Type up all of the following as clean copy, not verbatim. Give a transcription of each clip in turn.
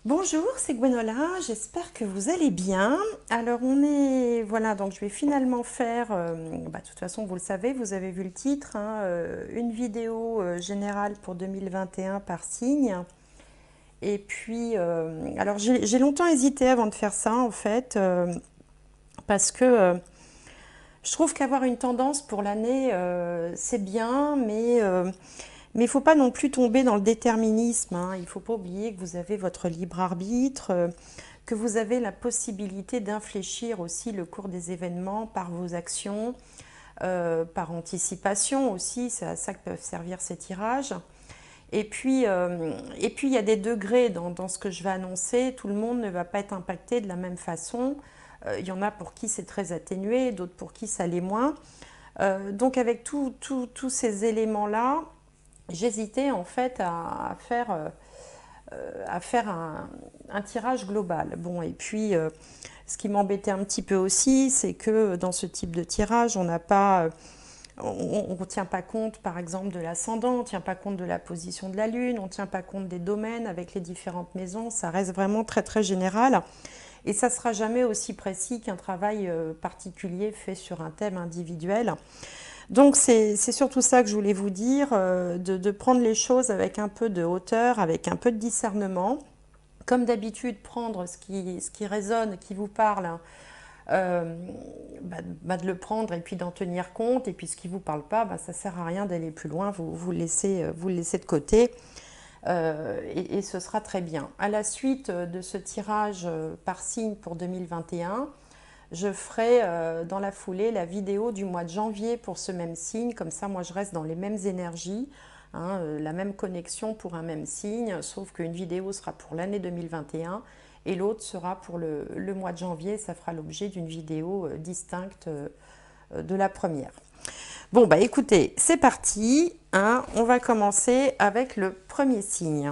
Bonjour, c'est Gwenola, j'espère que vous allez bien. Alors voilà, donc je vais finalement faire, de toute façon vous le savez, vous avez vu le titre, hein, une vidéo générale pour 2021 par signe. Et puis, alors j'ai longtemps hésité avant de faire ça en fait, parce que je trouve qu'avoir une tendance pour l'année, c'est bien, mais il ne faut pas non plus tomber dans le déterminisme, hein. Il ne faut pas oublier que vous avez votre libre arbitre, que vous avez la possibilité d'infléchir aussi le cours des événements par vos actions, par anticipation aussi, c'est à ça que peuvent servir ces tirages. Et puis il y a des degrés dans ce que je vais annoncer. Tout le monde ne va pas être impacté de la même façon. Il y en a pour qui c'est très atténué, d'autres pour qui ça l'est moins. Donc avec tous ces éléments-là, j'hésitais en fait à faire un tirage global. Bon, et puis ce qui m'embêtait un petit peu aussi, c'est que dans ce type de tirage, on n'a pas, on ne tient pas compte, par exemple, de l'ascendant, on ne tient pas compte de la position de la Lune, on ne tient pas compte des domaines avec les différentes maisons. Ça reste vraiment très très général. Et ça ne sera jamais aussi précis qu'un travail particulier fait sur un thème individuel. Donc c'est surtout ça que je voulais vous dire, de prendre les choses avec un peu de hauteur, avec un peu de discernement. Comme d'habitude, prendre ce qui résonne, qui vous parle, hein, de le prendre et puis d'en tenir compte. Et puis ce qui ne vous parle pas, ça ne sert à rien d'aller plus loin, vous le laissez de côté. Et ce sera très bien. À la suite de ce tirage par signe pour 2021, je ferai dans la foulée la vidéo du mois de janvier pour ce même signe. Comme ça, moi, je reste dans les mêmes énergies, hein, la même connexion pour un même signe, sauf qu'une vidéo sera pour l'année 2021 et l'autre sera pour le mois de janvier. Ça fera l'objet d'une vidéo distincte de la première. Bon, bah écoutez, c'est parti, hein, on va commencer avec le premier signe.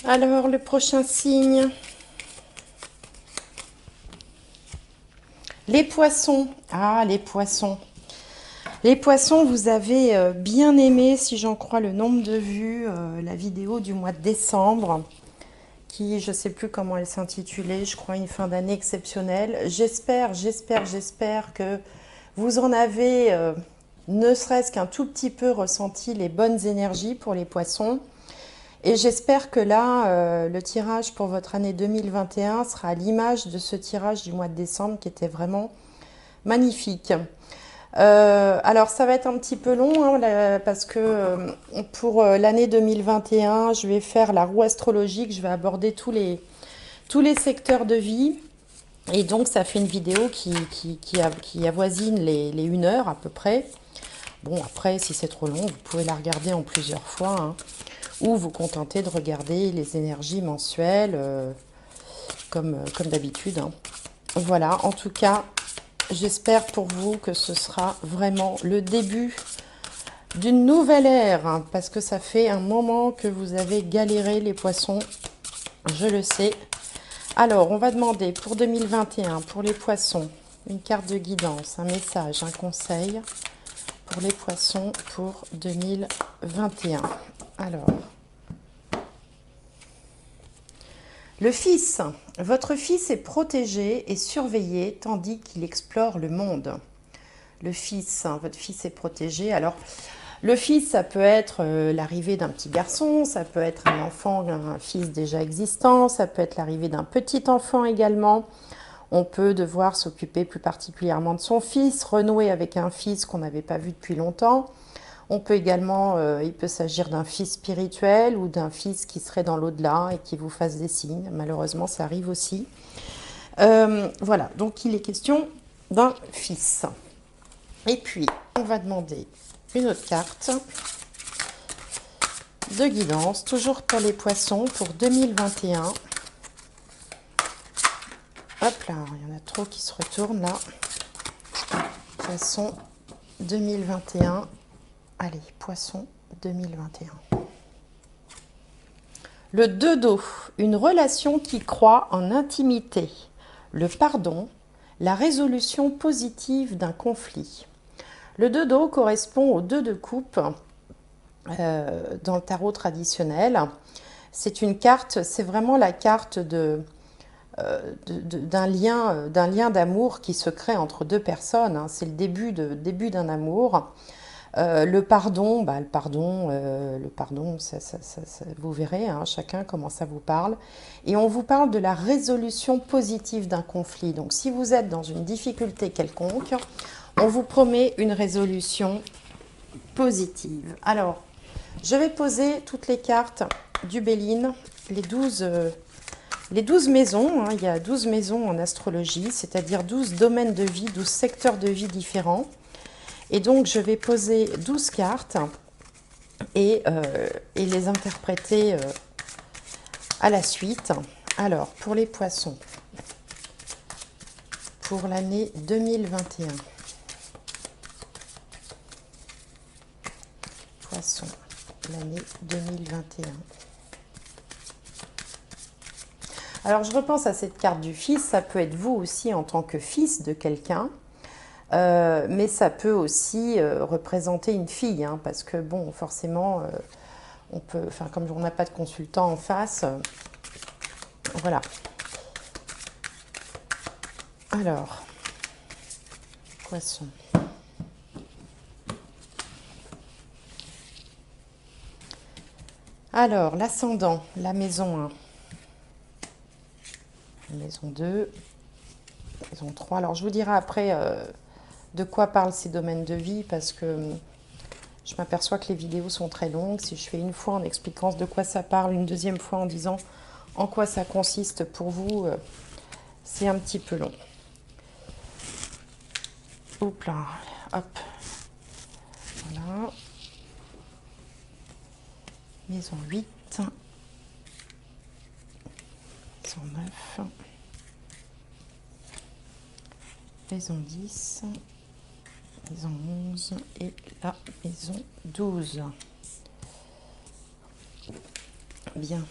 Alors, le prochain signe, les poissons. Ah, les poissons. Les poissons, vous avez bien aimé, si j'en crois le nombre de vues, la vidéo du mois de décembre, qui, je ne sais plus comment elle s'intitulait, je crois une fin d'année exceptionnelle. J'espère que vous en avez, ne serait-ce qu'un tout petit peu, ressenti les bonnes énergies pour les poissons. Et j'espère que là, le tirage pour votre année 2021 sera à l'image de ce tirage du mois de décembre qui était vraiment magnifique. Alors ça va être un petit peu long, hein, parce que pour l'année 2021, je vais faire la roue astrologique, je vais aborder tous les secteurs de vie. Et donc ça fait une vidéo qui avoisine les 1 heure à peu près. Bon, après, si c'est trop long, vous pouvez la regarder en plusieurs fois, hein, ou vous contenter de regarder les énergies mensuelles comme d'habitude, hein. Voilà, en tout cas, j'espère pour vous que ce sera vraiment le début d'une nouvelle ère, hein, parce que ça fait un moment que vous avez galéré les poissons, je le sais. Alors, on va demander pour 2021, pour les poissons, une carte de guidance, un message, un conseil pour les poissons pour 2021. Alors, le fils. Votre fils est protégé et surveillé tandis qu'il explore le monde. Le fils, hein, votre fils est protégé. Alors, le fils, ça peut être l'arrivée d'un petit garçon, ça peut être un enfant, un fils déjà existant, ça peut être l'arrivée d'un petit enfant également. On peut devoir s'occuper plus particulièrement de son fils, renouer avec un fils qu'on n'avait pas vu depuis longtemps. On peut également, il peut s'agir d'un fils spirituel ou d'un fils qui serait dans l'au-delà et qui vous fasse des signes. Malheureusement, ça arrive aussi. Voilà, donc il est question d'un fils. Et puis, on va demander une autre carte de guidance, toujours pour les poissons, pour 2021. Hop là, il y en a trop qui se retournent là. Poisson 2021. Allez, poisson 2021. Le 2 d'eau, une relation qui croît en intimité. Le pardon, la résolution positive d'un conflit. Le 2 d'eau correspond au 2 de coupe dans le tarot traditionnel. C'est une carte, c'est vraiment la carte d'un lien d'amour qui se crée entre deux personnes, hein. C'est le début d'un amour. Le pardon, vous verrez, hein, chacun comment ça vous parle. Et on vous parle de la résolution positive d'un conflit. Donc si vous êtes dans une difficulté quelconque, on vous promet une résolution positive. Alors, je vais poser toutes les cartes du Béline, les 12 maisons, hein. Il y a 12 maisons en astrologie, c'est-à-dire 12 domaines de vie, 12 secteurs de vie différents. Et donc, je vais poser 12 cartes et les interpréter à la suite. Alors, pour les poissons, pour l'année 2021. Poissons, l'année 2021. Alors, je repense à cette carte du fils. Ça peut être vous aussi en tant que fils de quelqu'un. Mais ça peut aussi représenter une fille, hein, parce que bon, forcément, on peut, enfin, comme on n'a pas de consultant en face, voilà. Alors, poisson. Alors, l'ascendant, la maison 1, la maison 2, maison 3. Alors, je vous dirai après de quoi parlent ces domaines de vie, parce que je m'aperçois que les vidéos sont très longues. Si je fais une fois en expliquant de quoi ça parle, une deuxième fois en disant en quoi ça consiste pour vous, c'est un petit peu long. Hop là, hop. Voilà. Maison 8. Maison 9. Maison 10. Maison 11 et la maison 12. Bien.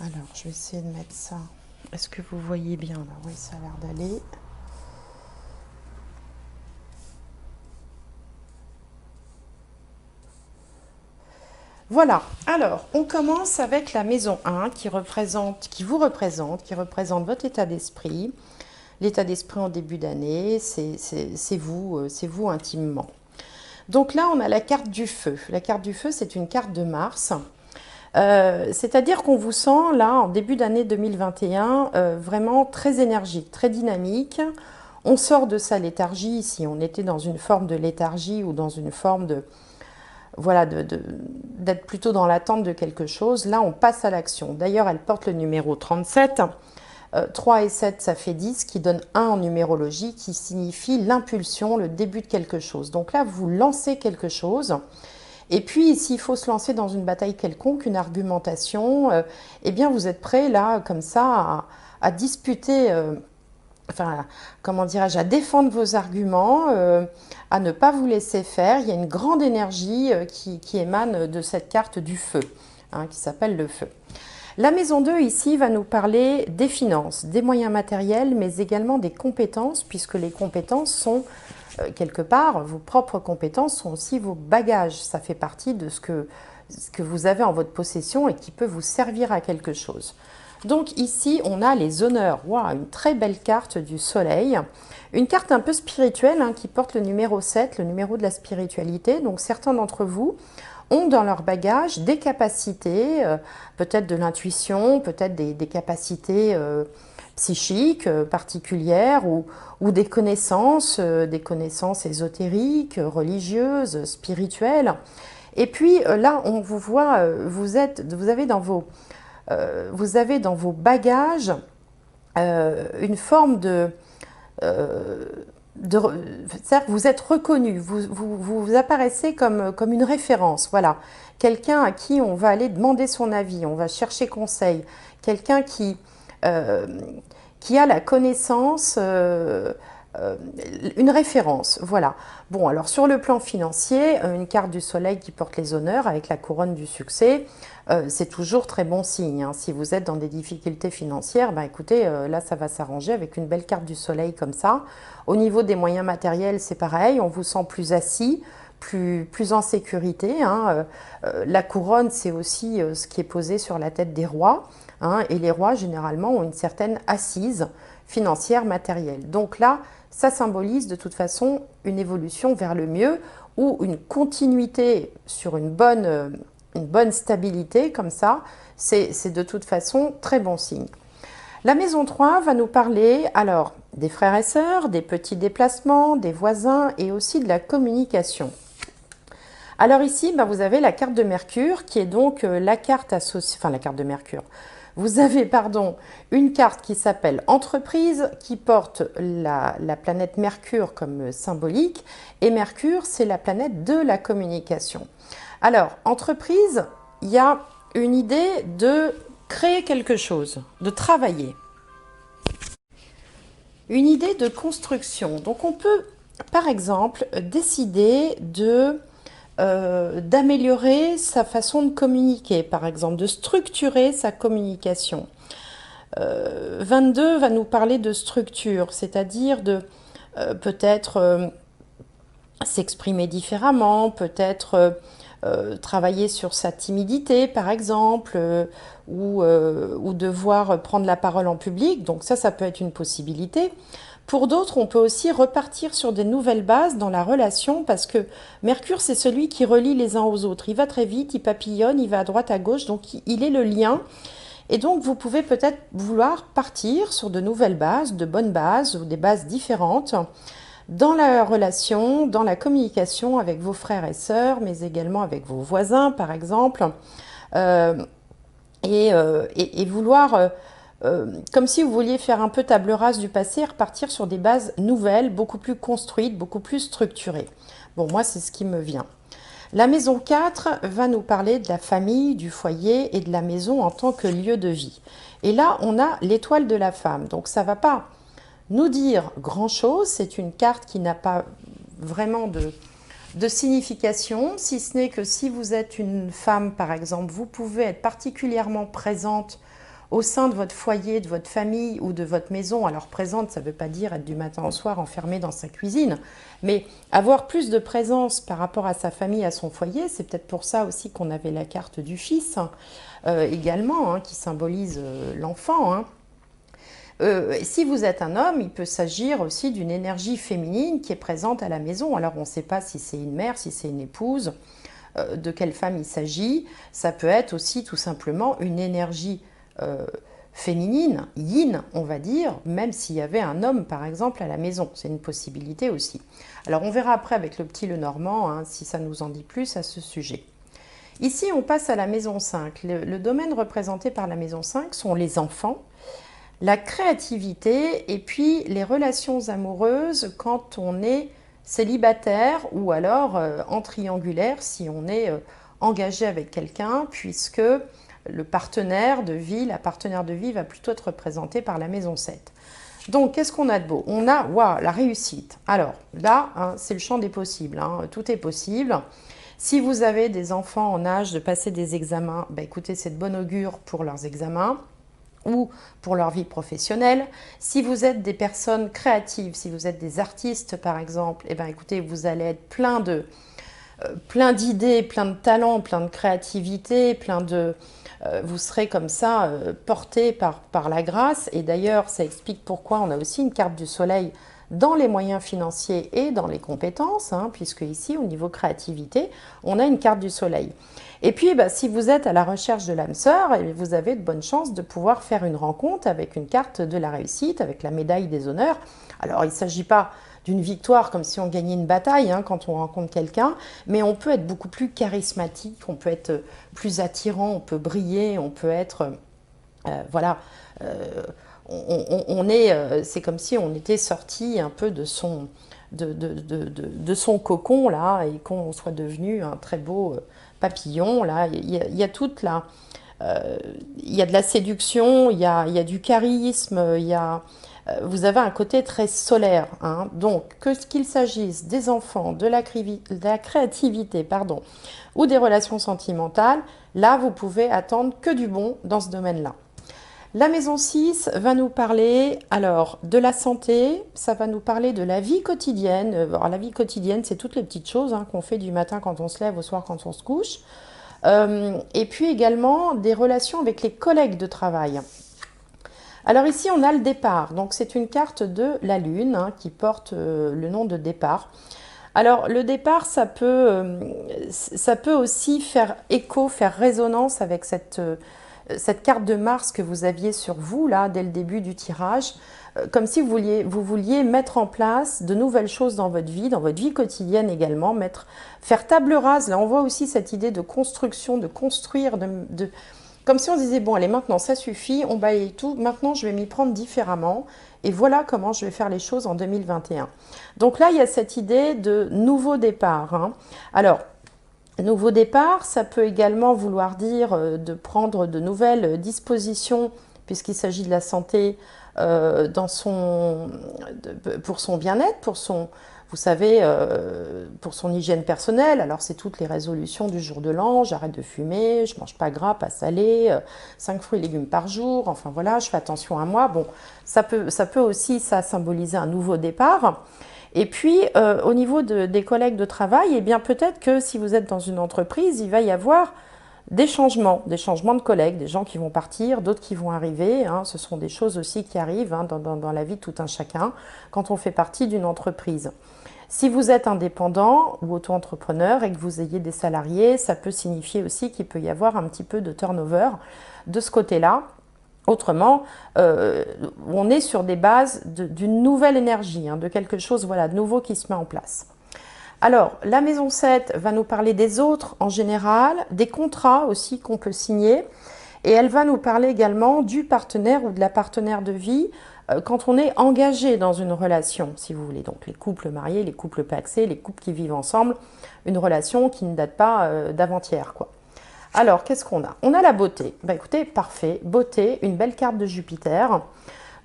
Alors, je vais essayer de mettre ça. Est-ce que vous voyez bien là? Oui, ça a l'air d'aller. Voilà, alors on commence avec la maison 1 qui vous représente, qui représente votre état d'esprit. L'état d'esprit en début d'année, c'est vous intimement. Donc là, on a la carte du feu. La carte du feu, c'est une carte de Mars. C'est-à-dire qu'on vous sent là, en début d'année 2021, vraiment très énergique, très dynamique. On sort de sa léthargie, si on était dans une forme de léthargie ou dans une forme de... Voilà, d'être plutôt dans l'attente de quelque chose. Là, on passe à l'action. D'ailleurs, elle porte le numéro 37. 3 et 7, ça fait 10, qui donne 1 en numérologie, qui signifie l'impulsion, le début de quelque chose. Donc là, vous lancez quelque chose. Et puis, s'il faut se lancer dans une bataille quelconque, une argumentation, eh bien, vous êtes prêt, là, comme ça, à disputer... enfin, comment dirais-je, à défendre vos arguments, à ne pas vous laisser faire. Il y a une grande énergie qui émane de cette carte du feu, hein, qui s'appelle le feu. La maison 2 ici va nous parler des finances, des moyens matériels, mais également des compétences, puisque les compétences sont, quelque part, vos propres compétences sont aussi vos bagages. Ça fait partie de ce que vous avez en votre possession et qui peut vous servir à quelque chose. Donc ici, on a les honneurs. Waouh, une très belle carte du soleil. Une carte un peu spirituelle, hein, qui porte le numéro 7, le numéro de la spiritualité. Donc certains d'entre vous ont dans leur bagage des capacités, peut-être de l'intuition, peut-être des capacités psychiques particulières ou des connaissances ésotériques, religieuses, spirituelles. Et puis là, on vous voit, vous avez dans vos bagages une forme c'est-à-dire que vous êtes reconnu, vous apparaissez comme une référence, voilà. Quelqu'un à qui on va aller demander son avis, on va chercher conseil, quelqu'un qui a la connaissance, une référence, voilà. Bon, alors sur le plan financier, une carte du soleil qui porte les honneurs avec la couronne du succès, c'est toujours très bon signe, hein. Si vous êtes dans des difficultés financières, ben écoutez, là ça va s'arranger avec une belle carte du soleil comme ça. Au niveau des moyens matériels, c'est pareil, on vous sent plus assis, plus en sécurité, hein. La couronne, c'est aussi ce qui est posé sur la tête des rois, hein, et les rois, généralement, ont une certaine assise financière, matérielle. Donc là, ça symbolise de toute façon une évolution vers le mieux ou une continuité sur une bonne stabilité, comme ça, c'est de toute façon très bon signe. La maison 3 va nous parler alors des frères et sœurs, des petits déplacements, des voisins et aussi de la communication. Alors ici, vous avez la carte de Mercure qui est donc la carte associée, enfin la carte de Mercure. Vous avez, pardon, une carte qui s'appelle Entreprise, qui porte la planète Mercure comme symbolique, et Mercure, c'est la planète de la communication. Alors, Entreprise, il y a une idée de créer quelque chose, de travailler. Une idée de construction. Donc, on peut, par exemple, décider d'améliorer sa façon de communiquer, par exemple, de structurer sa communication. 22 va nous parler de structure, c'est-à-dire de peut-être s'exprimer différemment, peut-être travailler sur sa timidité, par exemple, ou devoir prendre la parole en public. Donc ça peut être une possibilité. Pour d'autres, on peut aussi repartir sur des nouvelles bases dans la relation parce que Mercure, c'est celui qui relie les uns aux autres. Il va très vite, il papillonne, il va à droite, à gauche, donc il est le lien. Et donc, vous pouvez peut-être vouloir partir sur de nouvelles bases, de bonnes bases ou des bases différentes dans la relation, dans la communication avec vos frères et sœurs, mais également avec vos voisins, par exemple, et vouloir comme si vous vouliez faire un peu table rase du passé et repartir sur des bases nouvelles, beaucoup plus construites, beaucoup plus structurées. Bon, moi, c'est ce qui me vient. La maison 4 va nous parler de la famille, du foyer et de la maison en tant que lieu de vie. Et là, on a l'étoile de la femme. Donc, ça ne va pas nous dire grand-chose. C'est une carte qui n'a pas vraiment de signification, si ce n'est que si vous êtes une femme, par exemple, vous pouvez être particulièrement présente au sein de votre foyer, de votre famille ou de votre maison. Alors présente, ça ne veut pas dire être du matin au soir enfermée dans sa cuisine, mais avoir plus de présence par rapport à sa famille, à son foyer. C'est peut-être pour ça aussi qu'on avait la carte du fils également, hein, qui symbolise l'enfant. Hein. Si vous êtes un homme, il peut s'agir aussi d'une énergie féminine qui est présente à la maison. Alors on ne sait pas si c'est une mère, si c'est une épouse, de quelle femme il s'agit. Ça peut être aussi tout simplement une énergie féminine, yin, on va dire, même s'il y avait un homme, par exemple, à la maison. C'est une possibilité aussi. Alors, on verra après avec le petit Lenormand, hein, si ça nous en dit plus à ce sujet. Ici, on passe à la maison 5. Le domaine représenté par la maison 5 sont les enfants, la créativité et puis les relations amoureuses quand on est célibataire ou alors en triangulaire si on est engagé avec quelqu'un, puisque le partenaire de vie, la partenaire de vie va plutôt être représentée par la maison 7. Donc, qu'est-ce qu'on a de beau? On a la réussite. Alors, là, hein, c'est le champ des possibles. Hein, tout est possible. Si vous avez des enfants en âge de passer des examens, écoutez, c'est de bon augure pour leurs examens ou pour leur vie professionnelle. Si vous êtes des personnes créatives, si vous êtes des artistes, par exemple, écoutez, vous allez être plein d'idées, plein de talents, plein de créativité, vous serez comme ça porté par la grâce. Et d'ailleurs, ça explique pourquoi on a aussi une carte du soleil dans les moyens financiers et dans les compétences, hein, puisque ici, au niveau créativité, on a une carte du soleil. Et puis, si vous êtes à la recherche de l'âme sœur, vous avez de bonnes chances de pouvoir faire une rencontre avec une carte de la réussite, avec la médaille des honneurs. Alors, il ne s'agit pas d'une victoire comme si on gagnait une bataille hein, quand on rencontre quelqu'un, mais on peut être beaucoup plus charismatique, on peut être plus attirant, on peut briller, on peut être... c'est comme si on était sorti un peu de son cocon là et qu'on soit devenu un très beau papillon. Là, il y a toute la... il y a de la séduction, il y a du charisme, vous avez un côté très solaire. Hein. Donc, qu'il s'agisse des enfants, de la créativité, pardon, ou des relations sentimentales, là, vous pouvez attendre que du bon dans ce domaine-là. La maison 6 va nous parler alors de la santé, ça va nous parler de la vie quotidienne. Alors, la vie quotidienne, c'est toutes les petites choses hein, qu'on fait du matin quand on se lève, au soir quand on se couche. Et puis également des relations avec les collègues de travail. Alors ici, on a le départ. Donc c'est une carte de la Lune hein, qui porte le nom de départ. Alors le départ, ça peut aussi faire écho, faire résonance avec cette carte de Mars que vous aviez sur vous, là, dès le début du tirage, comme si vous vouliez mettre en place de nouvelles choses dans votre vie quotidienne également, faire table rase. Là, on voit aussi cette idée de construction, de construire, comme si on disait, bon, allez, maintenant, ça suffit, on balaye tout, maintenant, je vais m'y prendre différemment, et voilà comment je vais faire les choses en 2021. Donc là, il y a cette idée de nouveau départ. Hein. Alors, nouveau départ, ça peut également vouloir dire de prendre de nouvelles dispositions, puisqu'il s'agit de la santé pour son bien-être, vous savez, pour son hygiène personnelle. Alors c'est toutes les résolutions du jour de l'an, j'arrête de fumer, je mange pas gras, pas salé, 5 fruits et légumes par jour, enfin voilà, je fais attention à moi. Bon, ça peut aussi ça symboliser un nouveau départ. Et puis, au niveau des collègues de travail, eh bien peut-être que si vous êtes dans une entreprise, il va y avoir des changements de collègues, des gens qui vont partir, d'autres qui vont arriver. Hein. Ce sont des choses aussi qui arrivent hein, dans la vie de tout un chacun quand on fait partie d'une entreprise. Si vous êtes indépendant ou auto-entrepreneur et que vous ayez des salariés, ça peut signifier aussi qu'il peut y avoir un petit peu de turnover de ce côté-là. Autrement, on est sur des bases d'une nouvelle énergie, hein, de quelque chose voilà, de nouveau qui se met en place. Alors, la maison 7 va nous parler des autres en général, des contrats aussi qu'on peut signer, et elle va nous parler également du partenaire ou de la partenaire de vie quand on est engagé dans une relation, si vous voulez. Donc les couples mariés, les couples pacsés, les couples qui vivent ensemble, une relation qui ne date pas d'avant-hier, quoi. Alors, qu'est-ce qu'on a? On a la beauté. Bah, écoutez, parfait. Beauté, une belle carte de Jupiter.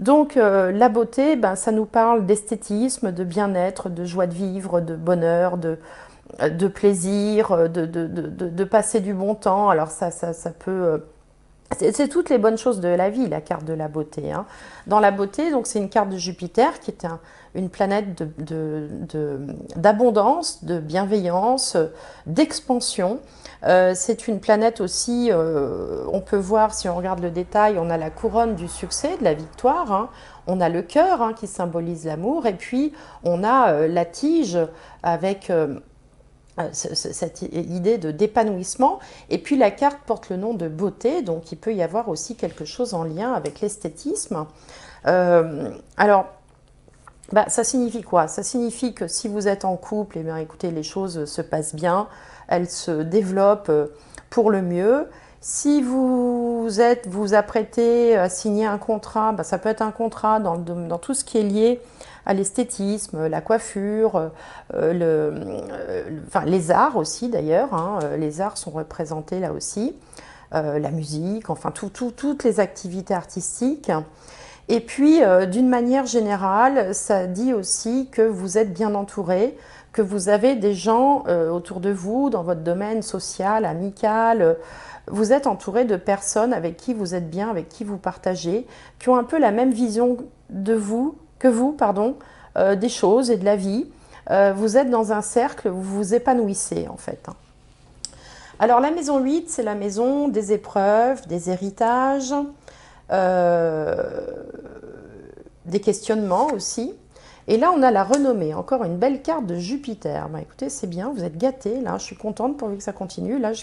Donc, la beauté, ben, ça nous parle d'esthétisme, de bien-être, de joie de vivre, de bonheur, de plaisir, de passer du bon temps. Alors, ça peut... c'est toutes les bonnes choses de la vie, la carte de la beauté. Hein. Dans la beauté, donc c'est une carte de Jupiter qui est une planète d'abondance, de bienveillance, d'expansion. C'est une planète aussi, on peut voir, si on regarde le détail, on a la couronne du succès, de la victoire, hein. On a le cœur hein, qui symbolise l'amour, et puis on a la tige avec cette idée d'épanouissement, et puis la carte porte le nom de beauté, donc il peut y avoir aussi quelque chose en lien avec l'esthétisme. Alors, bah, ça signifie quoi? Ça signifie que si vous êtes en couple, eh bien, écoutez, les choses se passent bien, elles se développent pour le mieux. Si vous apprêtez à signer un contrat, bah, ça peut être un contrat dans tout ce qui est lié à l'esthétisme, la coiffure, enfin, les arts aussi d'ailleurs. Hein, les arts sont représentés là aussi, la musique, enfin toutes les activités artistiques. Et puis, d'une manière générale, ça dit aussi que vous êtes bien entouré, que vous avez des gens autour de vous, dans votre domaine social, amical. Vous êtes entouré de personnes avec qui vous êtes bien, avec qui vous partagez, qui ont un peu la même vision que vous, des choses et de la vie. Vous êtes dans un cercle où vous vous épanouissez, en fait. Alors, la maison 8, c'est la maison des épreuves, des héritages, des questionnements aussi. Et là, on a la renommée, encore une belle carte de Jupiter. Ben, écoutez, c'est bien, vous êtes gâtés, là, je suis contente pourvu que ça continue, là,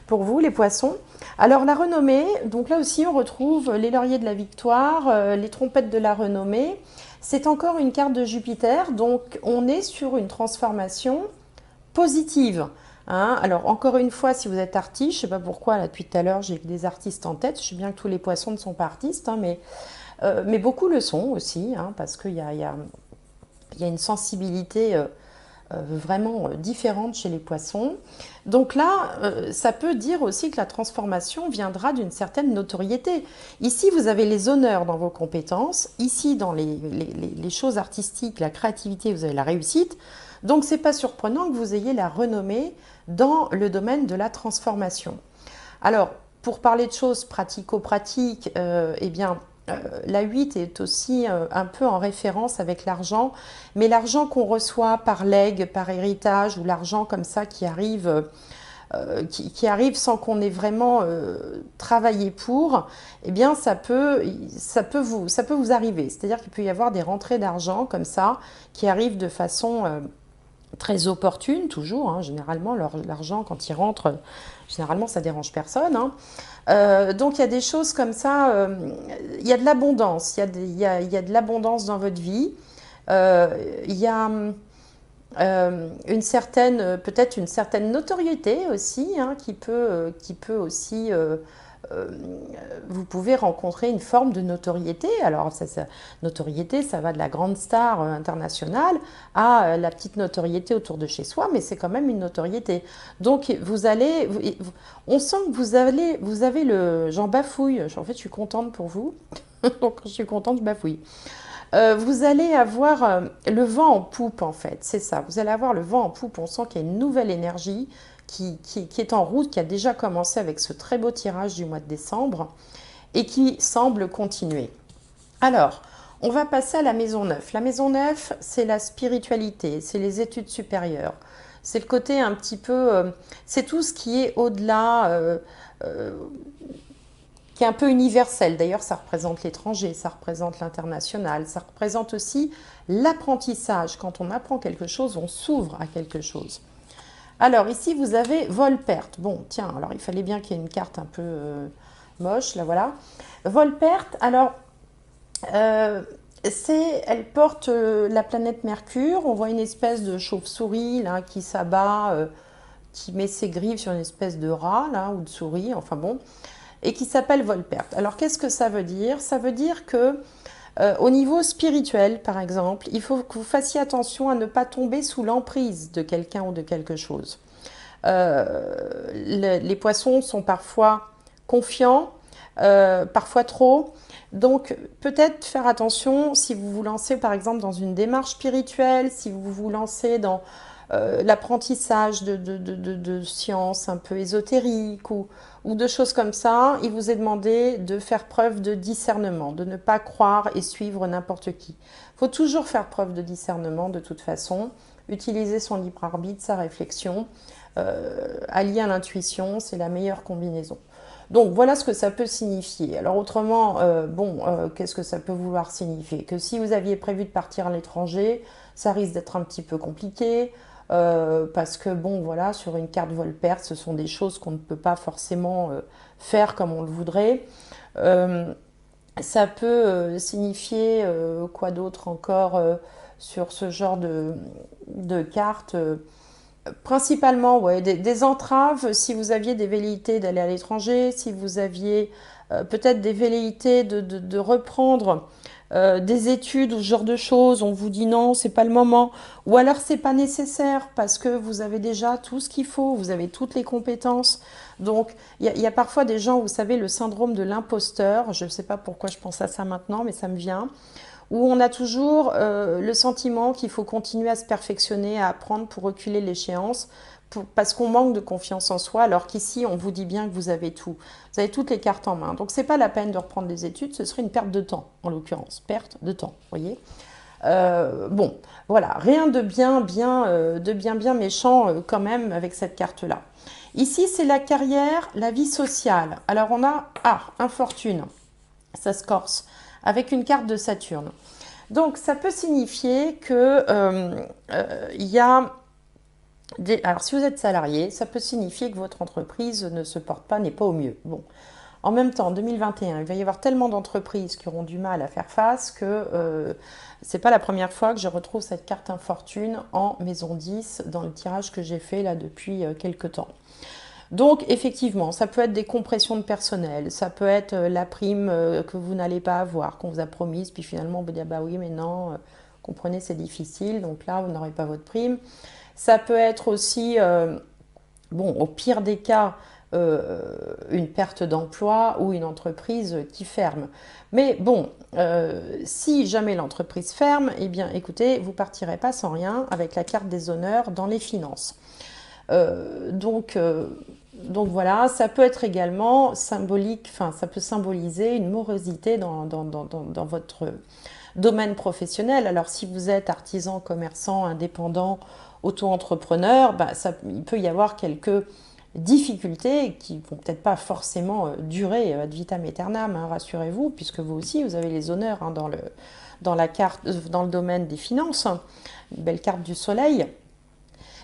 pour vous, les poissons. Alors, la renommée, donc là aussi, on retrouve les lauriers de la victoire, les trompettes de la renommée. C'est encore une carte de Jupiter, donc on est sur une transformation positive. Hein. Alors, encore une fois, si vous êtes artiste, je ne sais pas pourquoi, là, depuis tout à l'heure, j'ai des artistes en tête. Je sais bien que tous les poissons ne sont pas artistes, hein, mais beaucoup le sont aussi, hein, parce qu'il y a une sensibilité vraiment différente chez les poissons. Donc là, ça peut dire aussi que la transformation viendra d'une certaine notoriété. Ici, vous avez les honneurs dans vos compétences. Ici, dans les choses artistiques, la créativité, vous avez la réussite. Donc, ce n'est pas surprenant que vous ayez la renommée dans le domaine de la transformation. Alors, pour parler de choses pratico-pratiques, eh bien, la 8 est aussi un peu en référence avec l'argent, mais l'argent qu'on reçoit par legs, par héritage, ou l'argent comme ça qui arrive sans qu'on ait vraiment travaillé pour, eh bien ça peut vous arriver. C'est-à-dire qu'il peut y avoir des rentrées d'argent comme ça qui arrivent de façon très opportune, toujours. Hein, généralement, l'argent, quand il rentre, généralement, ça dérange personne. Hein. Donc, il y a des choses comme ça. Il y a de l'abondance. Il y a de l'abondance dans votre vie. Il y a une certaine, peut-être une certaine notoriété aussi, hein, qui peut aussi euh, vous pouvez rencontrer une forme de notoriété. Alors, notoriété, ça va de la grande star internationale à la petite notoriété autour de chez soi, mais c'est quand même une notoriété. Donc, on sent que vous avez le, j'en bafouille. En fait, je suis contente pour vous. Donc, je suis contente, je bafouille. Vous allez avoir le vent en poupe, en fait, c'est ça. Vous allez avoir le vent en poupe. On sent qu'il y a une nouvelle énergie qui est en route, qui a déjà commencé avec ce très beau tirage du mois de décembre et qui semble continuer. Alors, on va passer à la maison 9. La maison 9, c'est la spiritualité, c'est les études supérieures. C'est le côté un petit peu... c'est tout ce qui est au-delà, euh, qui est un peu universel. D'ailleurs, ça représente l'étranger, ça représente l'international, ça représente aussi l'apprentissage. Quand on apprend quelque chose, on s'ouvre à quelque chose. Alors ici, vous avez vol-perte. Bon, tiens, alors il fallait bien qu'il y ait une carte un peu moche, là voilà. Vol-perte, alors, elle porte la planète Mercure. On voit une espèce de chauve-souris là qui s'abat, qui met ses griffes sur une espèce de rat là, ou de souris, enfin bon, et qui s'appelle vol-perte. Alors qu'est-ce que ça veut dire? Ça veut dire que au niveau spirituel, par exemple, il faut que vous fassiez attention à ne pas tomber sous l'emprise de quelqu'un ou de quelque chose. Les poissons sont parfois confiants, parfois trop. Donc peut-être faire attention si vous vous lancez par exemple dans une démarche spirituelle, si vous vous lancez dans l'apprentissage de sciences un peu ésotériques ou de choses comme ça, il vous est demandé de faire preuve de discernement, de ne pas croire et suivre n'importe qui. Il faut toujours faire preuve de discernement de toute façon, utiliser son libre arbitre, sa réflexion, allié à l'intuition, c'est la meilleure combinaison. Donc voilà ce que ça peut signifier. Alors autrement, qu'est-ce que ça peut vouloir signifier? Que si vous aviez prévu de partir à l'étranger, ça risque d'être un petit peu compliqué. Parce que bon voilà, sur une carte vol-perte, ce sont des choses qu'on ne peut pas forcément faire comme on le voudrait. Euh, Ça peut signifier quoi d'autre encore sur ce genre de cartes, principalement ouais, des entraves si vous aviez des velléités d'aller à l'étranger, si vous aviez peut-être des velléités de reprendre des études ou ce genre de choses, on vous dit non, c'est pas le moment, ou alors c'est pas nécessaire parce que vous avez déjà tout ce qu'il faut, vous avez toutes les compétences. Donc y a parfois des gens, vous savez, le syndrome de l'imposteur, je ne sais pas pourquoi je pense à ça maintenant, mais ça me vient, où on a toujours le sentiment qu'il faut continuer à se perfectionner, à apprendre pour reculer l'échéance, parce qu'on manque de confiance en soi, alors qu'ici, on vous dit bien que vous avez tout. Vous avez toutes les cartes en main. Donc, c'est pas la peine de reprendre des études, ce serait une perte de temps, en l'occurrence. Perte de temps, vous voyez. Bon, voilà, rien de bien méchant quand même avec cette carte-là. Ici, c'est la carrière, la vie sociale. Alors, on a, infortune, ça se corse, avec une carte de Saturne. Donc, ça peut signifier que il y a alors, si vous êtes salarié, ça peut signifier que votre entreprise ne se porte pas, n'est pas au mieux. Bon. En même temps, en 2021, il va y avoir tellement d'entreprises qui auront du mal à faire face que c'est pas la première fois que je retrouve cette carte infortune en maison 10 dans le tirage que j'ai fait là depuis quelques temps. Donc, effectivement, ça peut être des compressions de personnel, ça peut être la prime que vous n'allez pas avoir, qu'on vous a promise, puis finalement on vous dit ah bah oui, mais non, comprenez, c'est difficile, donc là vous n'aurez pas votre prime. Ça peut être aussi, bon, au pire des cas, une perte d'emploi ou une entreprise qui ferme. Mais bon, si jamais l'entreprise ferme, eh bien écoutez, vous partirez pas sans rien avec la carte des honneurs dans les finances. Donc donc voilà, ça peut être également symbolique, enfin ça peut symboliser une morosité dans votre domaine professionnel. Alors si vous êtes artisan, commerçant, indépendant, auto-entrepreneur, bah, il peut y avoir quelques difficultés qui vont peut-être pas forcément durer ad vitam aeternam, hein, rassurez-vous, puisque vous aussi vous avez les honneurs, hein, dans la carte, dans le domaine des finances, hein, une belle carte du soleil.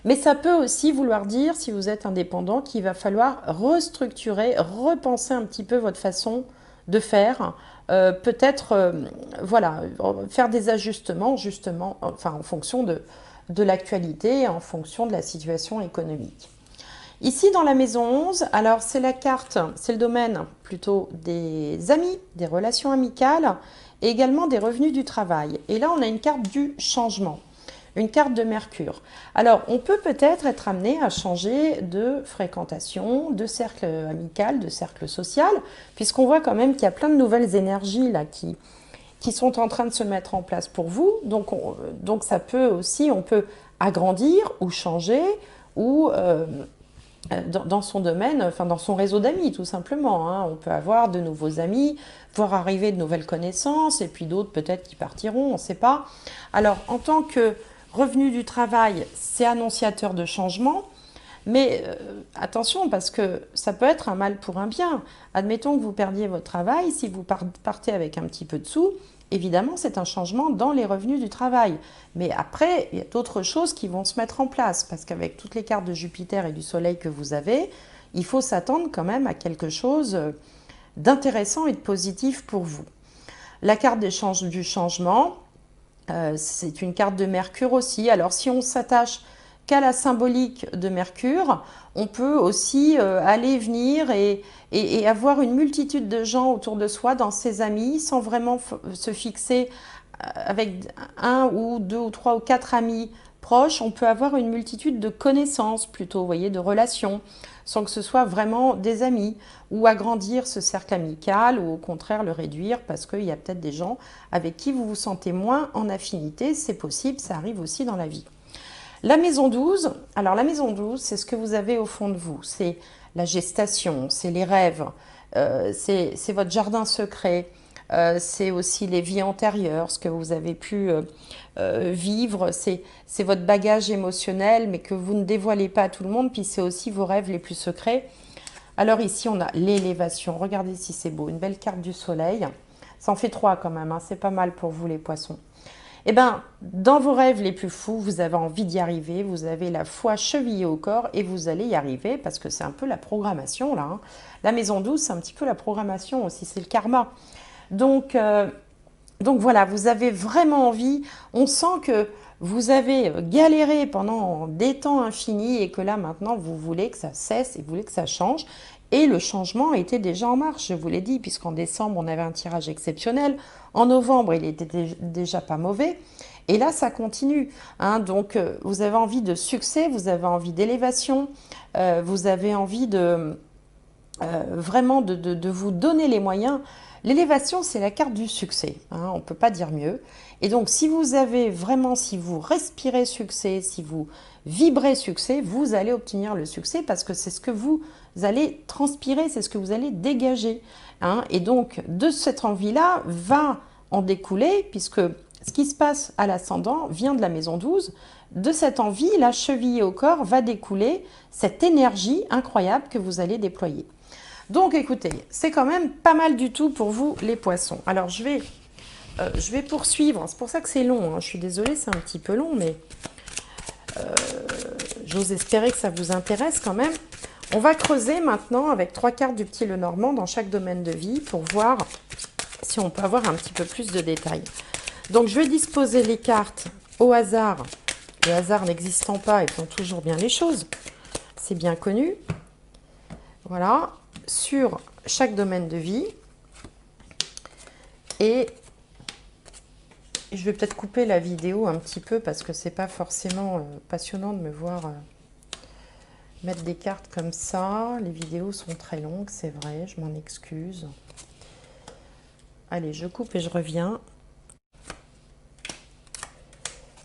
Mais ça peut aussi vouloir dire, si vous êtes indépendant, qu'il va falloir restructurer, repenser un petit peu votre façon de faire. Peut-être, voilà, faire des ajustements, justement, enfin, en fonction de l'actualité, en fonction de la situation économique. Ici, dans la maison 11, alors c'est la carte, c'est le domaine plutôt des amis, des relations amicales et également des revenus du travail. Et là, on a une carte du changement, une carte de Mercure. Alors, on peut peut-être être amené à changer de fréquentation, de cercle amical, de cercle social, puisqu'on voit quand même qu'il y a plein de nouvelles énergies là qui sont en train de se mettre en place pour vous. Donc ça peut aussi, on peut agrandir ou changer ou dans son domaine, enfin dans son réseau d'amis tout simplement, hein. On peut avoir de nouveaux amis, voir arriver de nouvelles connaissances et puis d'autres peut-être qui partiront, on ne sait pas. Alors en tant que revenu du travail, c'est annonciateur de changement, mais attention parce que ça peut être un mal pour un bien. Admettons que vous perdiez votre travail, si vous partez avec un petit peu de sous, évidemment c'est un changement dans les revenus du travail. Mais après, il y a d'autres choses qui vont se mettre en place parce qu'avec toutes les cartes de Jupiter et du Soleil que vous avez, il faut s'attendre quand même à quelque chose d'intéressant et de positif pour vous. La carte du changement, c'est une carte de Mercure aussi. Alors si on s'attache qu'à la symbolique de Mercure, on peut aussi aller venir et avoir une multitude de gens autour de soi, dans ses amis, sans vraiment se fixer avec un ou deux ou trois ou quatre amis proches. On peut avoir une multitude de connaissances plutôt, vous voyez, de relations, sans que ce soit vraiment des amis, ou agrandir ce cercle amical, ou au contraire le réduire, parce qu'il y a peut-être des gens avec qui vous vous sentez moins en affinité. C'est possible, ça arrive aussi dans la vie. La maison 12, alors la maison 12, c'est ce que vous avez au fond de vous. C'est la gestation, c'est les rêves, c'est votre jardin secret, c'est aussi les vies antérieures, ce que vous avez pu vivre, c'est votre bagage émotionnel, mais que vous ne dévoilez pas à tout le monde, puis c'est aussi vos rêves les plus secrets. Alors ici, on a l'élévation. Regardez si c'est beau, une belle carte du soleil. Ça en fait 3 quand même, hein, c'est pas mal pour vous les poissons. Eh bien, dans vos rêves les plus fous, vous avez envie d'y arriver, vous avez la foi chevillée au corps et vous allez y arriver parce que c'est un peu la programmation là, hein. La maison 12, c'est un petit peu la programmation aussi, c'est le karma. Donc, euh, donc voilà, vous avez vraiment envie, on sent que vous avez galéré pendant des temps infinis et que là maintenant vous voulez que ça cesse et vous voulez que ça change. Et le changement était déjà en marche, je vous l'ai dit, puisqu'en décembre on avait un tirage exceptionnel, en novembre il était déjà pas mauvais, et là ça continue, hein. Donc vous avez envie de succès, vous avez envie d'élévation, vous avez envie vraiment de vous donner les moyens. L'élévation, c'est la carte du succès, hein, on ne peut pas dire mieux. Et donc, si vous avez vraiment, si vous respirez succès, si vous vibrez succès, vous allez obtenir le succès parce que c'est ce que vous allez transpirer, c'est ce que vous allez dégager, hein. Et donc, de cette envie-là, va en découler, puisque ce qui se passe à l'ascendant vient de la maison 12. De cette envie, la cheville au corps, va découler cette énergie incroyable que vous allez déployer. Donc écoutez, c'est quand même pas mal du tout pour vous les poissons. Alors je vais poursuivre, c'est pour ça que c'est long, hein. Je suis désolée, c'est un petit peu long, mais j'ose espérer que ça vous intéresse quand même. On va creuser maintenant avec 3 cartes du petit Lenormand dans chaque domaine de vie pour voir si on peut avoir un petit peu plus de détails. Donc je vais disposer les cartes au hasard, le hasard n'existant pas et faisant toujours bien les choses, c'est bien connu. Voilà, sur chaque domaine de vie. Et je vais peut-être couper la vidéo un petit peu parce que c'est pas forcément passionnant de me voir mettre des cartes comme ça. Les vidéos sont très longues, c'est vrai, je m'en excuse. Allez, je coupe et je reviens.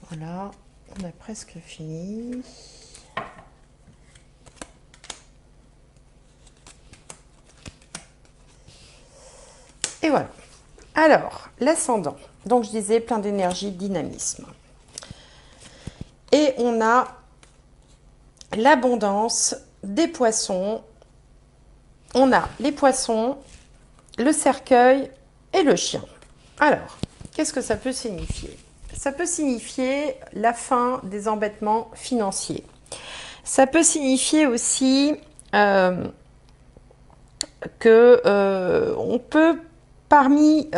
Voilà, on a presque fini. Et voilà. Alors, l'ascendant. Donc, je disais plein d'énergie, de dynamisme. Et on a l'abondance des poissons. On a les poissons, le cercueil et le chien. Alors, qu'est-ce que ça peut signifier? Ça peut signifier la fin des embêtements financiers. Ça peut signifier aussi que on peut, parmi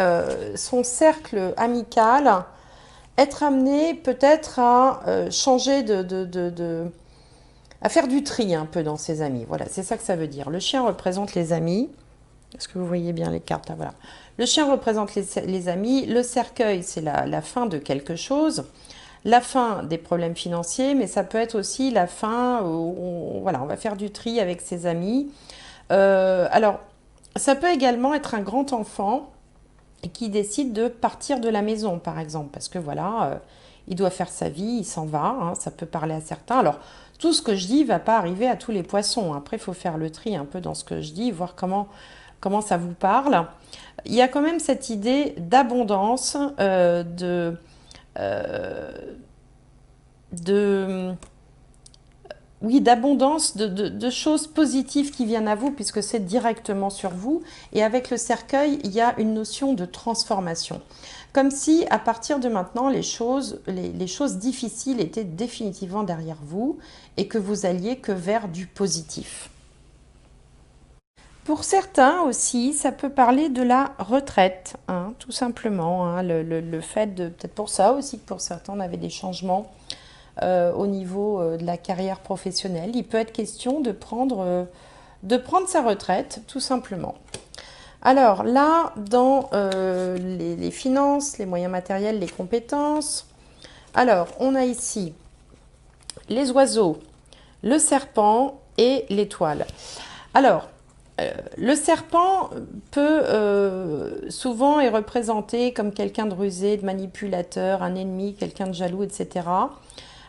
son cercle amical, être amené peut-être à changer à faire du tri un peu dans ses amis. Voilà, c'est ça que ça veut dire. Le chien représente les amis. Est-ce que vous voyez bien les cartes? Voilà. Le chien représente les amis. Le cercueil, c'est la fin de quelque chose. La fin des problèmes financiers, mais ça peut être aussi la fin où voilà, on va faire du tri avec ses amis. Alors, ça peut également être un grand enfant qui décide de partir de la maison, par exemple, parce que voilà, il doit faire sa vie, il s'en va, hein, ça peut parler à certains. Alors, tout ce que je dis ne va pas arriver à tous les poissons. Après, il faut faire le tri un peu dans ce que je dis, voir comment ça vous parle. Il y a quand même cette idée d'abondance, de oui, d'abondance, de choses positives qui viennent à vous, puisque c'est directement sur vous. Et avec le cercueil, il y a une notion de transformation. Comme si, à partir de maintenant, les choses difficiles étaient définitivement derrière vous et que vous alliez que vers du positif. Pour certains aussi, ça peut parler de la retraite, hein, tout simplement. Hein, le fait de, peut-être pour ça aussi, que pour certains, on avait des changements au niveau de la carrière professionnelle. Il peut être question de prendre sa retraite, tout simplement. Alors là, dans les finances, les moyens matériels, les compétences, alors on a ici les oiseaux, le serpent et l'étoile. Alors, le serpent peut souvent est représenté comme quelqu'un de rusé, de manipulateur, un ennemi, quelqu'un de jaloux, etc.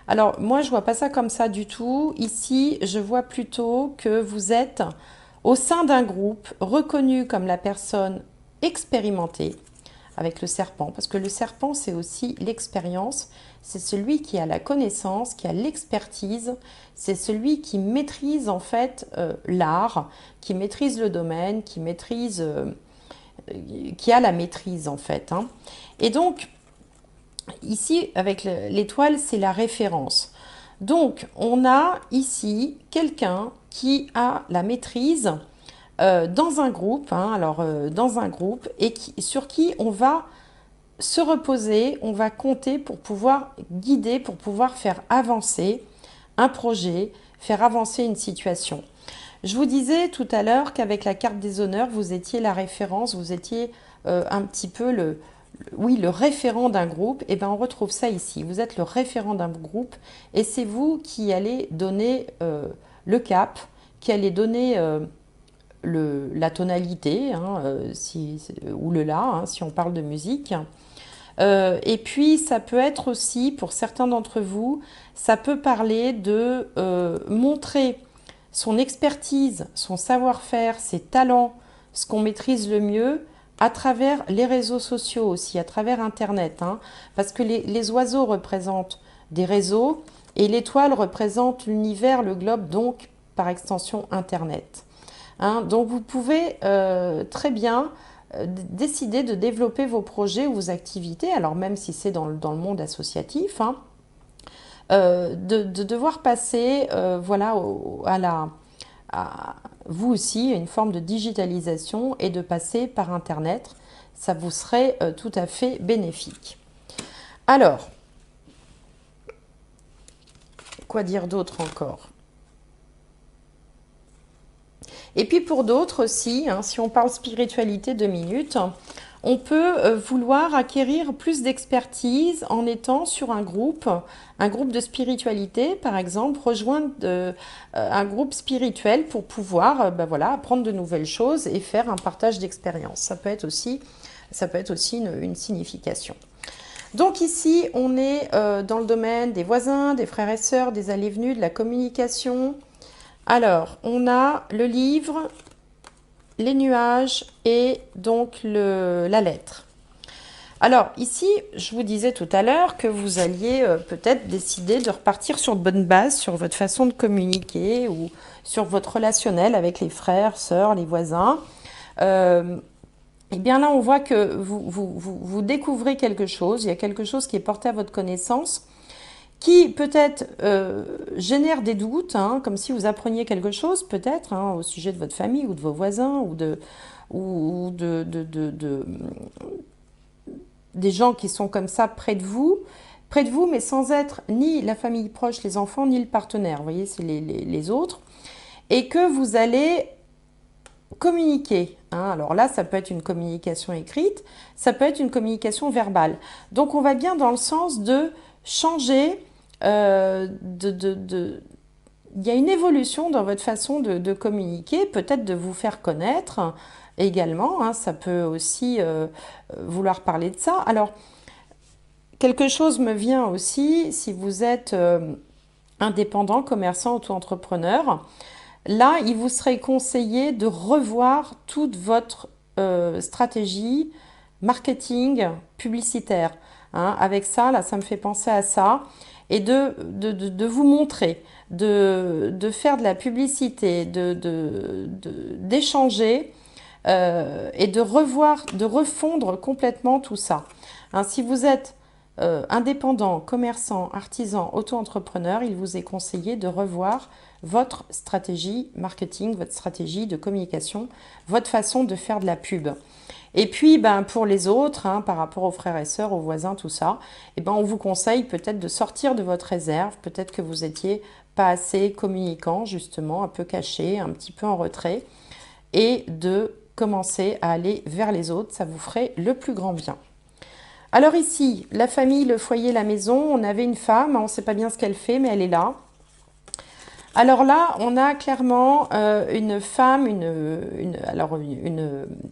Alors, moi, je vois pas ça comme ça du tout. Ici, je vois plutôt que vous êtes au sein d'un groupe reconnu comme la personne expérimentée avec le serpent, parce que le serpent, c'est aussi l'expérience. C'est celui qui a la connaissance, qui a l'expertise. C'est celui qui maîtrise en fait l'art, qui maîtrise le domaine, qui a la maîtrise en fait. Hein. Et donc, ici, avec l'étoile, c'est la référence. Donc, on a ici quelqu'un qui a la maîtrise dans un groupe, hein, dans un groupe, et sur qui on va se reposer, on va compter pour pouvoir guider, pour pouvoir faire avancer un projet, faire avancer une situation. Je vous disais tout à l'heure qu'avec la carte des honneurs, vous étiez la référence, vous étiez un petit peu le référent d'un groupe. Et bien on retrouve ça ici. Vous êtes le référent d'un groupe et c'est vous qui allez donner le cap, qui allez donner la tonalité, hein, ou le la, hein, si on parle de musique. Et puis ça peut être aussi, pour certains d'entre vous, ça peut parler de montrer son expertise, son savoir-faire, ses talents, ce qu'on maîtrise le mieux à travers les réseaux sociaux aussi, à travers Internet. Hein, parce que les oiseaux représentent des réseaux et l'étoile représente l'univers, le globe, donc par extension Internet. Hein, donc vous pouvez très bien décider de développer vos projets ou vos activités, alors même si c'est dans le monde associatif, hein, de devoir passer voilà, à vous aussi une forme de digitalisation et de passer par Internet. Ça vous serait tout à fait bénéfique. Alors, quoi dire d'autre encore? Et puis pour d'autres aussi, hein, si on parle spiritualité 2 minutes, on peut vouloir acquérir plus d'expertise en étant sur un groupe de spiritualité, par exemple, rejoindre un groupe spirituel pour pouvoir ben voilà, apprendre de nouvelles choses et faire un partage d'expérience. Ça peut être aussi une signification. Donc ici, on est dans le domaine des voisins, des frères et sœurs, des allées et venues, de la communication. Alors, on a le livre les nuages et donc la lettre. Alors ici, je vous disais tout à l'heure que vous alliez peut-être décider de repartir sur de bonnes bases, sur votre façon de communiquer ou sur votre relationnel avec les frères, sœurs, les voisins. Et bien là, on voit que vous découvrez quelque chose, il y a quelque chose qui est porté à votre connaissance, qui peut-être génère des doutes, hein, comme si vous appreniez quelque chose peut-être hein, au sujet de votre famille ou de vos voisins ou des gens qui sont comme ça près de vous, mais sans être ni la famille proche, les enfants, ni le partenaire. Vous voyez, c'est les autres. Et que vous allez communiquer. Hein. Alors là, ça peut être une communication écrite, ça peut être une communication verbale. Donc on va bien dans le sens de changer, il y a une évolution dans votre façon de communiquer, peut-être de vous faire connaître également. Hein, ça peut aussi vouloir parler de ça. Alors, quelque chose me vient aussi, si vous êtes indépendant, commerçant, auto-entrepreneur, là, il vous serait conseillé de revoir toute votre stratégie marketing publicitaire. Hein. Avec ça, là, ça me fait penser à ça. Et de vous montrer, de faire de la publicité, d'échanger et de revoir, de refondre complètement tout ça. Hein, si vous êtes indépendant, commerçant, artisan, auto-entrepreneur, il vous est conseillé de revoir votre stratégie marketing, votre stratégie de communication, votre façon de faire de la pub. Et puis, ben, pour les autres, hein, par rapport aux frères et sœurs, aux voisins, tout ça, eh ben, on vous conseille peut-être de sortir de votre réserve. Peut-être que vous étiez pas assez communicant, justement, un peu caché, un petit peu en retrait, et de commencer à aller vers les autres. Ça vous ferait le plus grand bien. Alors ici, la famille, le foyer, la maison, on avait une femme, on ne sait pas bien ce qu'elle fait, mais elle est là. Alors là, on a clairement une femme, une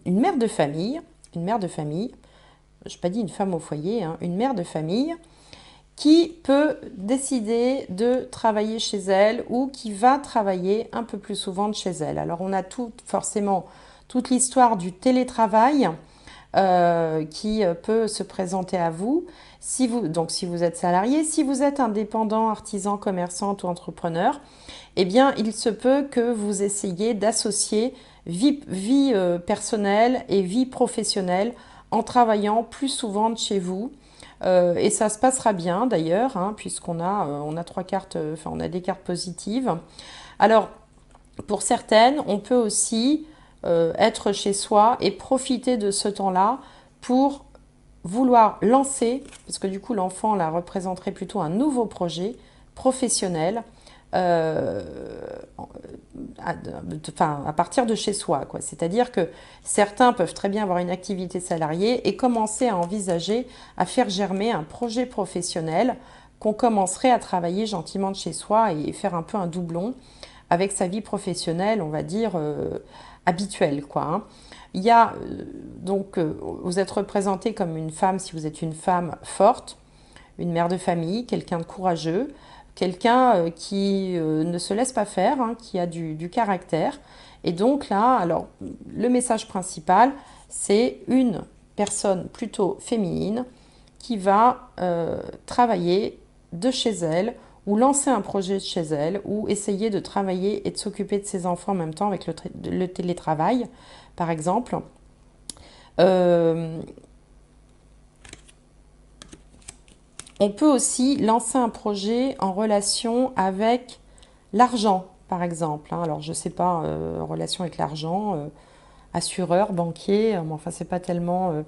mère de famille, je n'ai pas dit une femme au foyer, hein, une mère de famille qui peut décider de travailler chez elle ou qui va travailler un peu plus souvent de chez elle. Alors on a forcément toute l'histoire du télétravail qui peut se présenter à vous. Donc si vous êtes salarié, si vous êtes indépendant, artisan, commerçant ou entrepreneur, eh bien il se peut que vous essayiez d'associer vie personnelle et vie professionnelle en travaillant plus souvent de chez vous. Et ça se passera bien d'ailleurs, hein, puisqu'on a, on a trois cartes, enfin on a des cartes positives. Alors pour certaines, on peut aussi être chez soi et profiter de ce temps-là pour vouloir lancer, parce que du coup l'enfant là représenterait plutôt un nouveau projet professionnel à partir de chez soi, quoi. C'est-à-dire que certains peuvent très bien avoir une activité salariée et commencer à envisager à faire germer un projet professionnel qu'on commencerait à travailler gentiment de chez soi et faire un peu un doublon avec sa vie professionnelle, on va dire, habituelle, quoi. Hein. Il y a donc, vous êtes représenté comme une femme, si vous êtes une femme forte, une mère de famille, quelqu'un de courageux, quelqu'un qui ne se laisse pas faire, hein, qui a du caractère. Et donc là, alors, le message principal, c'est une personne plutôt féminine qui va travailler de chez elle ou lancer un projet de chez elle ou essayer de travailler et de s'occuper de ses enfants en même temps avec le télétravail, par exemple. On peut aussi lancer un projet en relation avec l'argent, par exemple. Hein. Alors, je ne sais pas, en relation avec l'argent, assureur, banquier, mais enfin, c'est pas tellement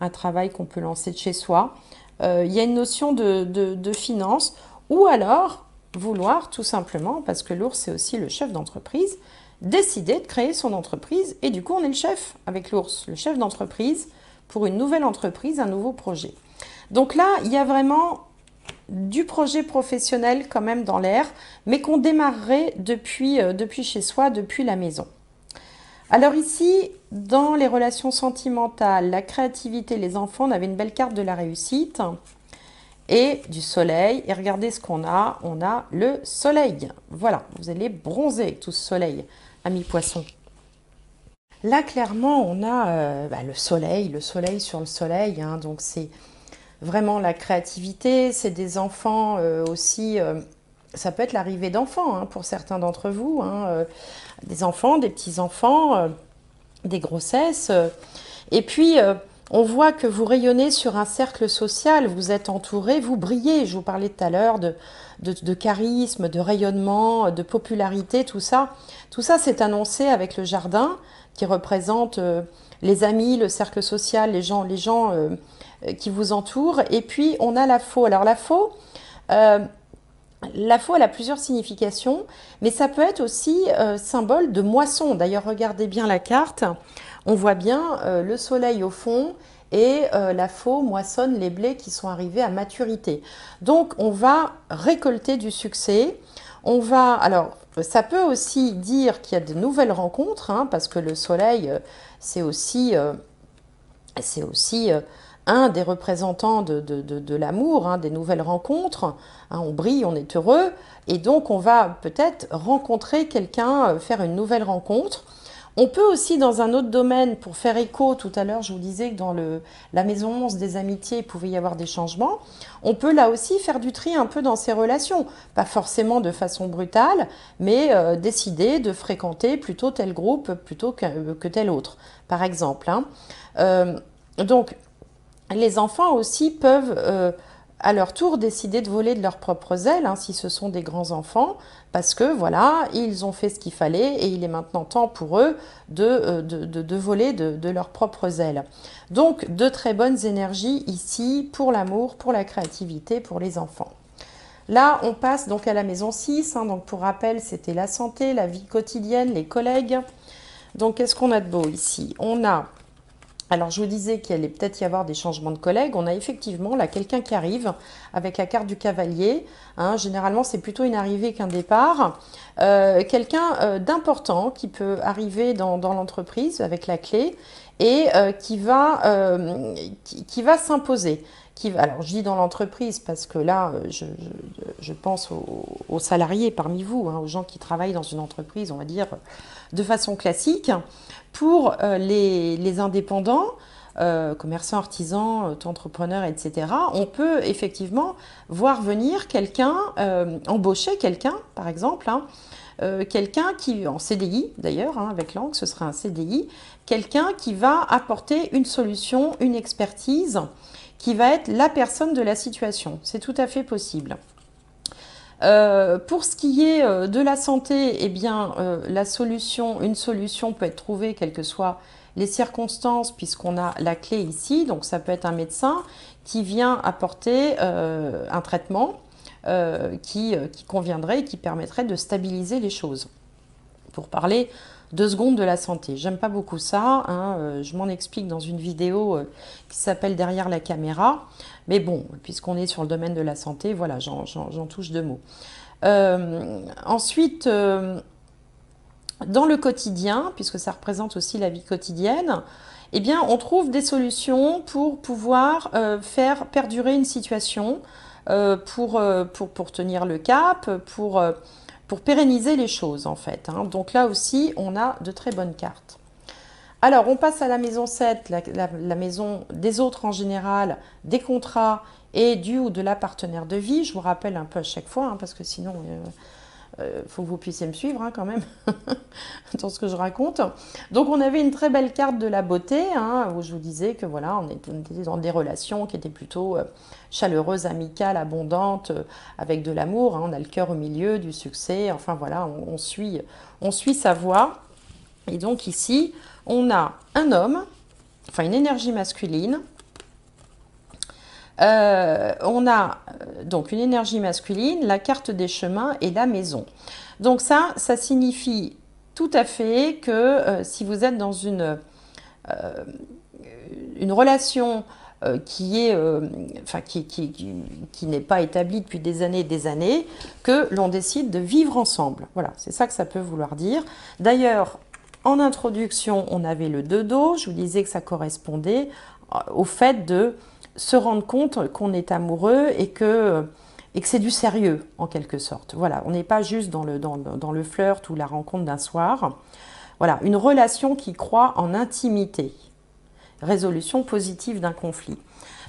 un travail qu'on peut lancer de chez soi. Il y a une notion de finance, ou alors vouloir tout simplement, parce que l'ours c'est aussi le chef d'entreprise, décider de créer son entreprise, et du coup on est le chef avec l'ours, le chef d'entreprise pour une nouvelle entreprise, un nouveau projet. Donc là, il y a vraiment du projet professionnel quand même dans l'air, mais qu'on démarrerait depuis chez soi, depuis la maison. Alors ici, dans les relations sentimentales, la créativité, les enfants, on avait une belle carte de la réussite et du soleil. Et regardez ce qu'on a. On a le soleil. Voilà, vous allez bronzer avec tout ce soleil, amis poissons. Là, clairement, on a le soleil sur le soleil, hein, donc c'est vraiment la créativité, c'est des enfants aussi, ça peut être l'arrivée d'enfants hein, pour certains d'entre vous, hein, des enfants, des petits-enfants, des grossesses. Et puis, on voit que vous rayonnez sur un cercle social, vous êtes entouré, vous brillez. Je vous parlais tout à l'heure de charisme, de rayonnement, de popularité, tout ça. Tout ça, c'est annoncé avec le jardin qui représente les amis, le cercle social, les gens qui vous entourent. Et puis, on a la faux. Alors, euh, la faux, elle a plusieurs significations, mais ça peut être aussi symbole de moisson. D'ailleurs, regardez bien la carte. On voit bien le soleil au fond et la faux moissonne les blés qui sont arrivés à maturité. Donc, on va récolter du succès. Alors, ça peut aussi dire qu'il y a de nouvelles rencontres, hein, parce que le soleil, c'est aussi, euh, c'est aussi un des représentants de l'amour, hein, des nouvelles rencontres. Hein, on brille, on est heureux, et donc on va peut-être rencontrer quelqu'un, faire une nouvelle rencontre. On peut aussi, dans un autre domaine, pour faire écho, tout à l'heure, je vous disais que dans la maison 11 des amitiés, il pouvait y avoir des changements. On peut là aussi faire du tri un peu dans ses relations. Pas forcément de façon brutale, mais décider de fréquenter plutôt tel groupe plutôt que tel autre, par exemple. Hein. Euh, donc, les enfants aussi peuvent, à leur tour, décider de voler de leurs propres ailes, hein, si ce sont des grands enfants, parce que voilà, ils ont fait ce qu'il fallait et il est maintenant temps pour eux de voler de leurs propres ailes. Donc, de très bonnes énergies ici pour l'amour, pour la créativité, pour les enfants. Là, on passe donc à la maison 6, hein, donc pour rappel, c'était la santé, la vie quotidienne, les collègues. Donc, qu'est-ce qu'on a de beau ici? Alors, je vous disais qu'il allait peut-être y avoir des changements de collègues. On a effectivement là quelqu'un qui arrive avec la carte du cavalier. Hein, généralement, c'est plutôt une arrivée qu'un départ. Quelqu'un d'important qui peut arriver dans l'entreprise avec la clé et qui va s'imposer. Alors, je dis dans l'entreprise parce que là, je pense aux salariés parmi vous, hein, aux gens qui travaillent dans une entreprise, on va dire, de façon classique. Pour les indépendants, commerçants, artisans, entrepreneurs, etc., on peut effectivement voir venir quelqu'un, embaucher quelqu'un, par exemple, hein, quelqu'un qui, en CDI d'ailleurs, hein, avec l'angle, ce sera un CDI, quelqu'un qui va apporter une solution, une expertise, qui va être la personne de la situation. C'est tout à fait possible. Pour ce qui est de la santé, eh bien, une solution peut être trouvée, quelles que soient les circonstances, puisqu'on a la clé ici. Donc, ça peut être un médecin qui vient apporter un traitement qui conviendrait et qui permettrait de stabiliser les choses. Pour parler 2 secondes de la santé. J'aime pas beaucoup ça, hein, je m'en explique dans une vidéo qui s'appelle Derrière la caméra. Mais bon, puisqu'on est sur le domaine de la santé, voilà, j'en touche 2 mots. Ensuite, dans le quotidien, puisque ça représente aussi la vie quotidienne, eh bien, on trouve des solutions pour pouvoir faire perdurer une situation, pour tenir le cap, pour pérenniser les choses en fait. Hein. Donc là aussi, on a de très bonnes cartes. Alors, on passe à la maison 7, la maison des autres en général, des contrats et du ou de la partenaire de vie. Je vous rappelle un peu à chaque fois, hein, parce que sinon, faut que vous puissiez me suivre hein, quand même dans ce que je raconte. Donc, on avait une très belle carte de la beauté, hein, où je vous disais que voilà, on était dans des relations qui étaient plutôt chaleureuses, amicales, abondantes, avec de l'amour. Hein. On a le cœur au milieu, du succès. Enfin voilà, on suit sa voie. Et donc ici, on a un homme, enfin une énergie masculine. On a donc une énergie masculine, la carte des chemins et la maison. Donc ça signifie tout à fait que si vous êtes dans une relation qui est, qui n'est pas établie depuis des années et des années, que l'on décide de vivre ensemble. Voilà, c'est ça que ça peut vouloir dire. D'ailleurs, en introduction, on avait le dodo. Je vous disais que ça correspondait au fait de se rendre compte qu'on est amoureux et que c'est du sérieux, en quelque sorte. Voilà, on n'est pas juste dans le flirt ou la rencontre d'un soir. voilà, une relation qui croît en intimité. Résolution positive d'un conflit.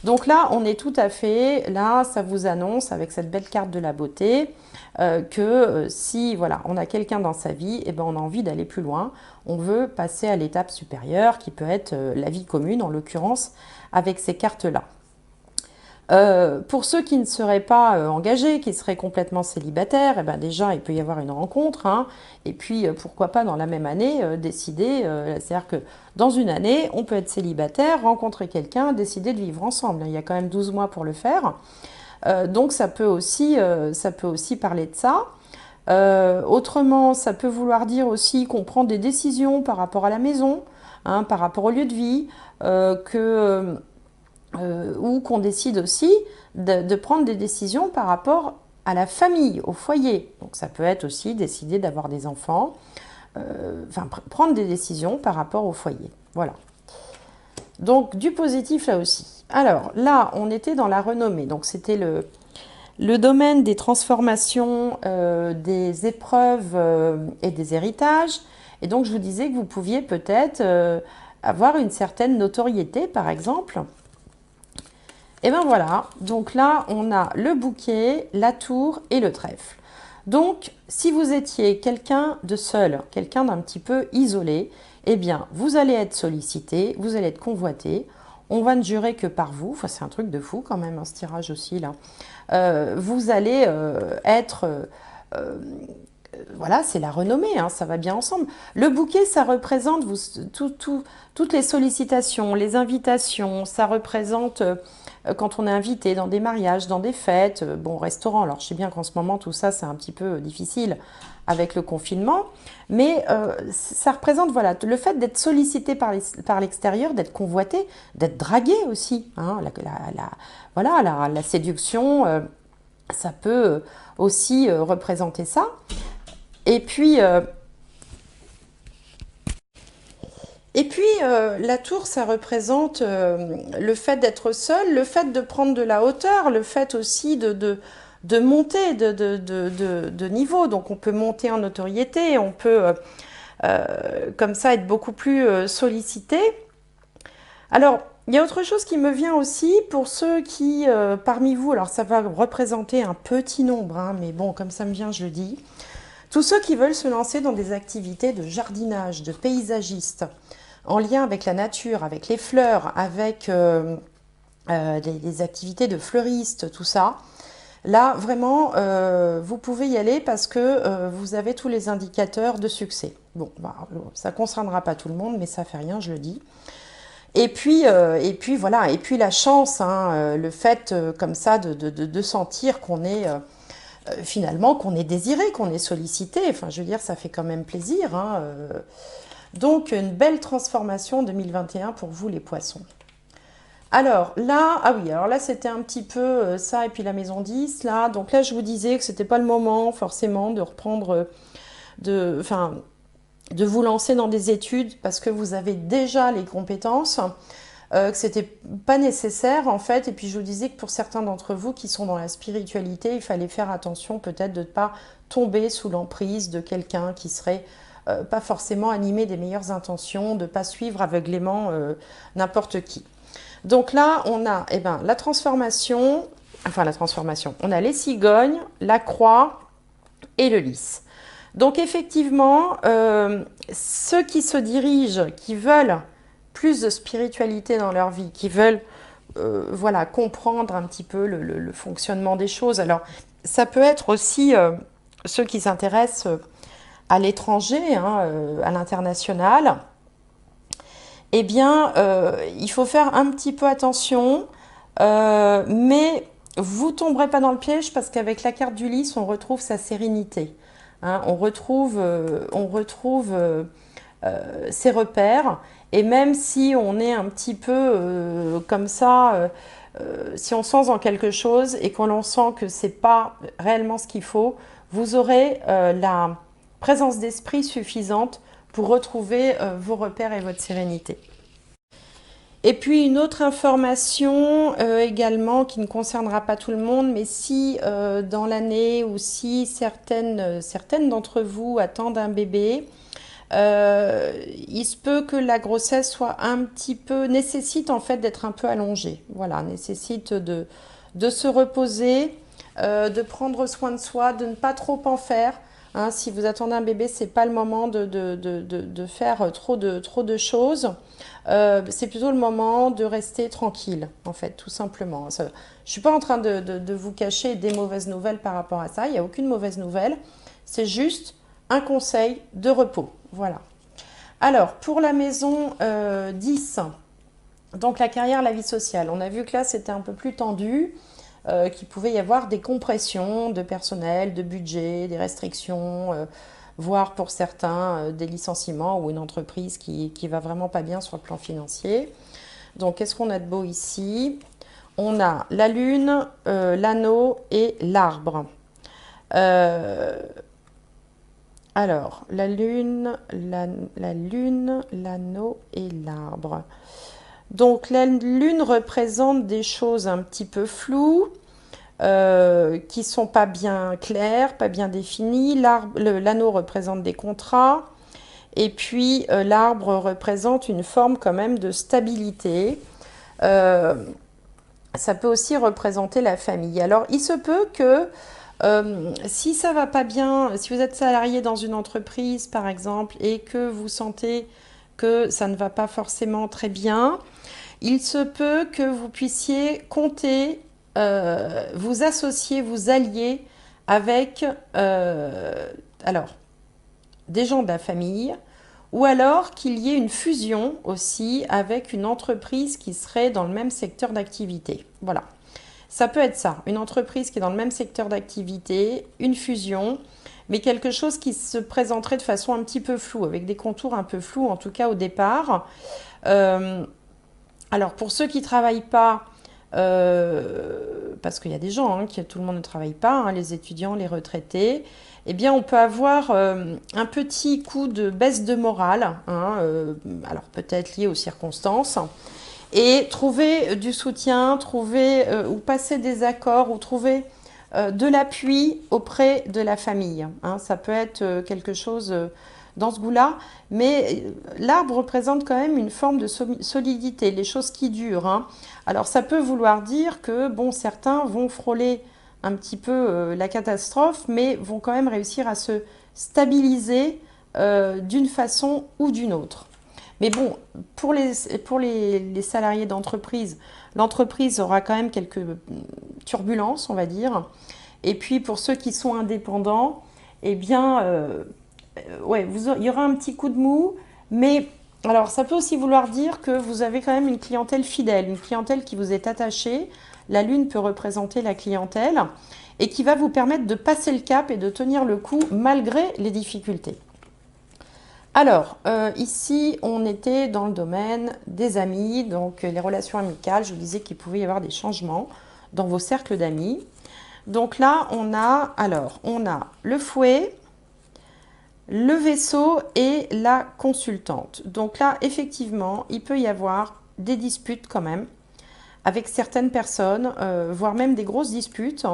Donc là, on est tout à fait, là, ça vous annonce avec cette belle carte de la beauté que si voilà, on a quelqu'un dans sa vie, et ben, on a envie d'aller plus loin. On veut passer à l'étape supérieure qui peut être la vie commune, en l'occurrence, avec ces cartes-là. Pour ceux qui ne seraient pas engagés, qui seraient complètement célibataires, eh ben déjà il peut y avoir une rencontre, hein, et puis pourquoi pas dans la même année décider, c'est-à-dire que dans une année on peut être célibataire, rencontrer quelqu'un, décider de vivre ensemble. Il y a quand même 12 mois pour le faire, donc ça peut aussi parler de ça. Autrement, ça peut vouloir dire aussi qu'on prend des décisions par rapport à la maison, hein, par rapport au lieu de vie, ou qu'on décide aussi de prendre des décisions par rapport à la famille, au foyer. Donc ça peut être aussi décider d'avoir des enfants, enfin prendre des décisions par rapport au foyer. Voilà. Donc du positif là aussi. Alors là, on était dans la renommée. Donc c'était le domaine des transformations, des épreuves et des héritages. Et donc je vous disais que vous pouviez peut-être avoir une certaine notoriété, par exemple. Et bien voilà, donc là on a le bouquet, la tour et le trèfle. Donc si vous étiez quelqu'un de seul, quelqu'un d'un petit peu isolé, eh bien vous allez être sollicité, vous allez être convoité, on va ne jurer que par vous, enfin c'est un truc de fou quand même, hein, ce tirage aussi là. Vous allez être... voilà, c'est la renommée, hein, ça va bien ensemble. Le bouquet, ça représente toutes les sollicitations, les invitations, ça représente quand on est invité dans des mariages, dans des fêtes, bon, restaurant. Alors, je sais bien qu'en ce moment, tout ça, c'est un petit peu difficile avec le confinement, mais ça représente, voilà, le fait d'être sollicité par l'extérieur, d'être convoité, d'être dragué aussi, hein, voilà, la séduction, ça peut aussi représenter ça. Et puis, la tour, ça représente le fait d'être seul, le fait de prendre de la hauteur, le fait aussi de monter de niveau. Donc, on peut monter en notoriété, on peut comme ça être beaucoup plus sollicité. Alors, il y a autre chose qui me vient aussi pour ceux qui, parmi vous, alors ça va représenter un petit nombre, hein, mais bon, comme ça me vient, je le dis. Tous ceux qui veulent se lancer dans des activités de jardinage, de paysagiste, en lien avec la nature, avec les fleurs, avec les activités de fleuriste, tout ça, là, vraiment, vous pouvez y aller parce que vous avez tous les indicateurs de succès. Bon, bah, ça ne concernera pas tout le monde, mais ça fait rien, je le dis. Et puis voilà, et puis la chance, hein, le fait comme ça de sentir qu'on est... finalement qu'on est désiré, qu'on est sollicité. Enfin, je veux dire, ça fait quand même plaisir, hein. Donc, une belle transformation 2021 pour vous, les poissons. Alors là, ah oui, alors là, c'était un petit peu ça, et puis la maison 10, là. Donc là, je vous disais que c'était pas le moment, forcément, de reprendre, enfin, de vous lancer dans des études parce que vous avez déjà les compétences. Que c'était pas nécessaire en fait, et puis je vous disais que pour certains d'entre vous qui sont dans la spiritualité, il fallait faire attention peut-être de ne pas tomber sous l'emprise de quelqu'un qui serait pas forcément animé des meilleures intentions, de ne pas suivre aveuglément n'importe qui. Donc là, on a la transformation, on a les cigognes, la croix et le lys. Donc effectivement, ceux qui se dirigent, qui veulent plus de spiritualité dans leur vie, qui veulent voilà, comprendre un petit peu le fonctionnement des choses. Alors, ça peut être aussi ceux qui s'intéressent à l'étranger, hein, à l'international. Eh bien, il faut faire un petit peu attention, mais vous ne tomberez pas dans le piège parce qu'avec la carte du lys, on retrouve sa sérénité. Hein, on retrouve ses repères. Et même si on est un petit peu comme ça, si on sent dans quelque chose et qu'on sent que c'est pas réellement ce qu'il faut, vous aurez la présence d'esprit suffisante pour retrouver vos repères et votre sérénité. Et puis une autre information également qui ne concernera pas tout le monde, mais si dans l'année ou si certaines d'entre vous attendent un bébé, Il se peut que la grossesse soit un petit peu, nécessite en fait d'être un peu allongée. Voilà, nécessite de se reposer, de prendre soin de soi, de ne pas trop en faire. Hein, si vous attendez un bébé, c'est pas le moment de faire trop de choses. C'est plutôt le moment de rester tranquille, en fait, tout simplement. Ça, je suis pas en train de vous cacher des mauvaises nouvelles par rapport à ça. Il n'y a aucune mauvaise nouvelle. C'est juste un conseil de repos. Voilà. Alors, pour la maison 10, donc la carrière, la vie sociale, on a vu que là, c'était un peu plus tendu, qu'il pouvait y avoir des compressions de personnel, de budget, des restrictions, voire pour certains, des licenciements ou une entreprise qui va vraiment pas bien sur le plan financier. Donc, qu'est-ce qu'on a de beau ici? On a la lune, l'anneau et l'arbre. Euh, alors, la lune, l'anneau et l'arbre. Donc, la lune représente des choses un petit peu floues, qui sont pas bien claires, pas bien définies. L'anneau représente des contrats. Et puis, l'arbre représente une forme quand même de stabilité. Euh, Ça peut aussi représenter la famille. Alors, il se peut que si ça va pas bien, si vous êtes salarié dans une entreprise, par exemple, et que vous sentez que ça ne va pas forcément très bien, il se peut que vous puissiez compter, vous associer, vous allier avec alors, des gens de la famille, ou alors qu'il y ait une fusion aussi avec une entreprise qui serait dans le même secteur d'activité. Voilà. Ça peut être ça, une entreprise qui est dans le même secteur d'activité, une fusion, mais quelque chose qui se présenterait de façon un petit peu floue, avec des contours un peu flous, en tout cas au départ. Euh, alors pour ceux qui ne travaillent pas, parce qu'il y a des gens, hein, tout le monde ne travaille pas, hein, les étudiants, les retraités, eh bien on peut avoir un petit coup de baisse de morale, hein, alors peut-être lié aux circonstances, et trouver du soutien, trouver ou passer des accords ou trouver de l'appui auprès de la famille. Hein. Ça peut être quelque chose dans ce goût-là, mais l'arbre représente quand même une forme de solidité, les choses qui durent. Hein. Alors ça peut vouloir dire que bon, certains vont frôler un petit peu la catastrophe, mais vont quand même réussir à se stabiliser d'une façon ou d'une autre. Mais bon, pour les salariés d'entreprise, l'entreprise aura quand même quelques turbulences, on va dire. Et puis pour ceux qui sont indépendants, eh bien, ouais, il y aura un petit coup de mou, mais alors ça peut aussi vouloir dire que vous avez quand même une clientèle fidèle, une clientèle qui vous est attachée. La lune peut représenter la clientèle et qui va vous permettre de passer le cap et de tenir le coup malgré les difficultés. Alors, ici, on était dans le domaine des amis, donc les relations amicales. Je vous disais qu'il pouvait y avoir des changements dans vos cercles d'amis. Donc là, on a le fouet, le vaisseau et la consultante. Donc là, effectivement, il peut y avoir des disputes quand même avec certaines personnes, voire même des grosses disputes.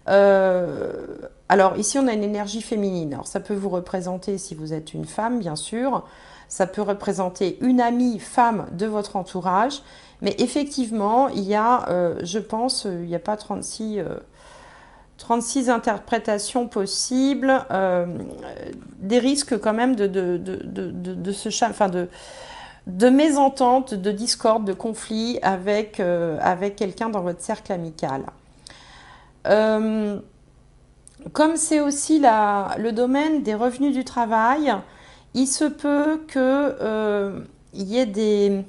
Euh, alors ici, on a une énergie féminine. Alors ça peut vous représenter, si vous êtes une femme, bien sûr, ça peut représenter une amie femme de votre entourage, mais effectivement, il y a, je pense, il n'y a pas 36 interprétations possibles, des risques quand même de mésentente, de discorde, de conflit avec quelqu'un dans votre cercle amical. Euh, Comme c'est aussi le domaine des revenus du travail, il se peut que il y ait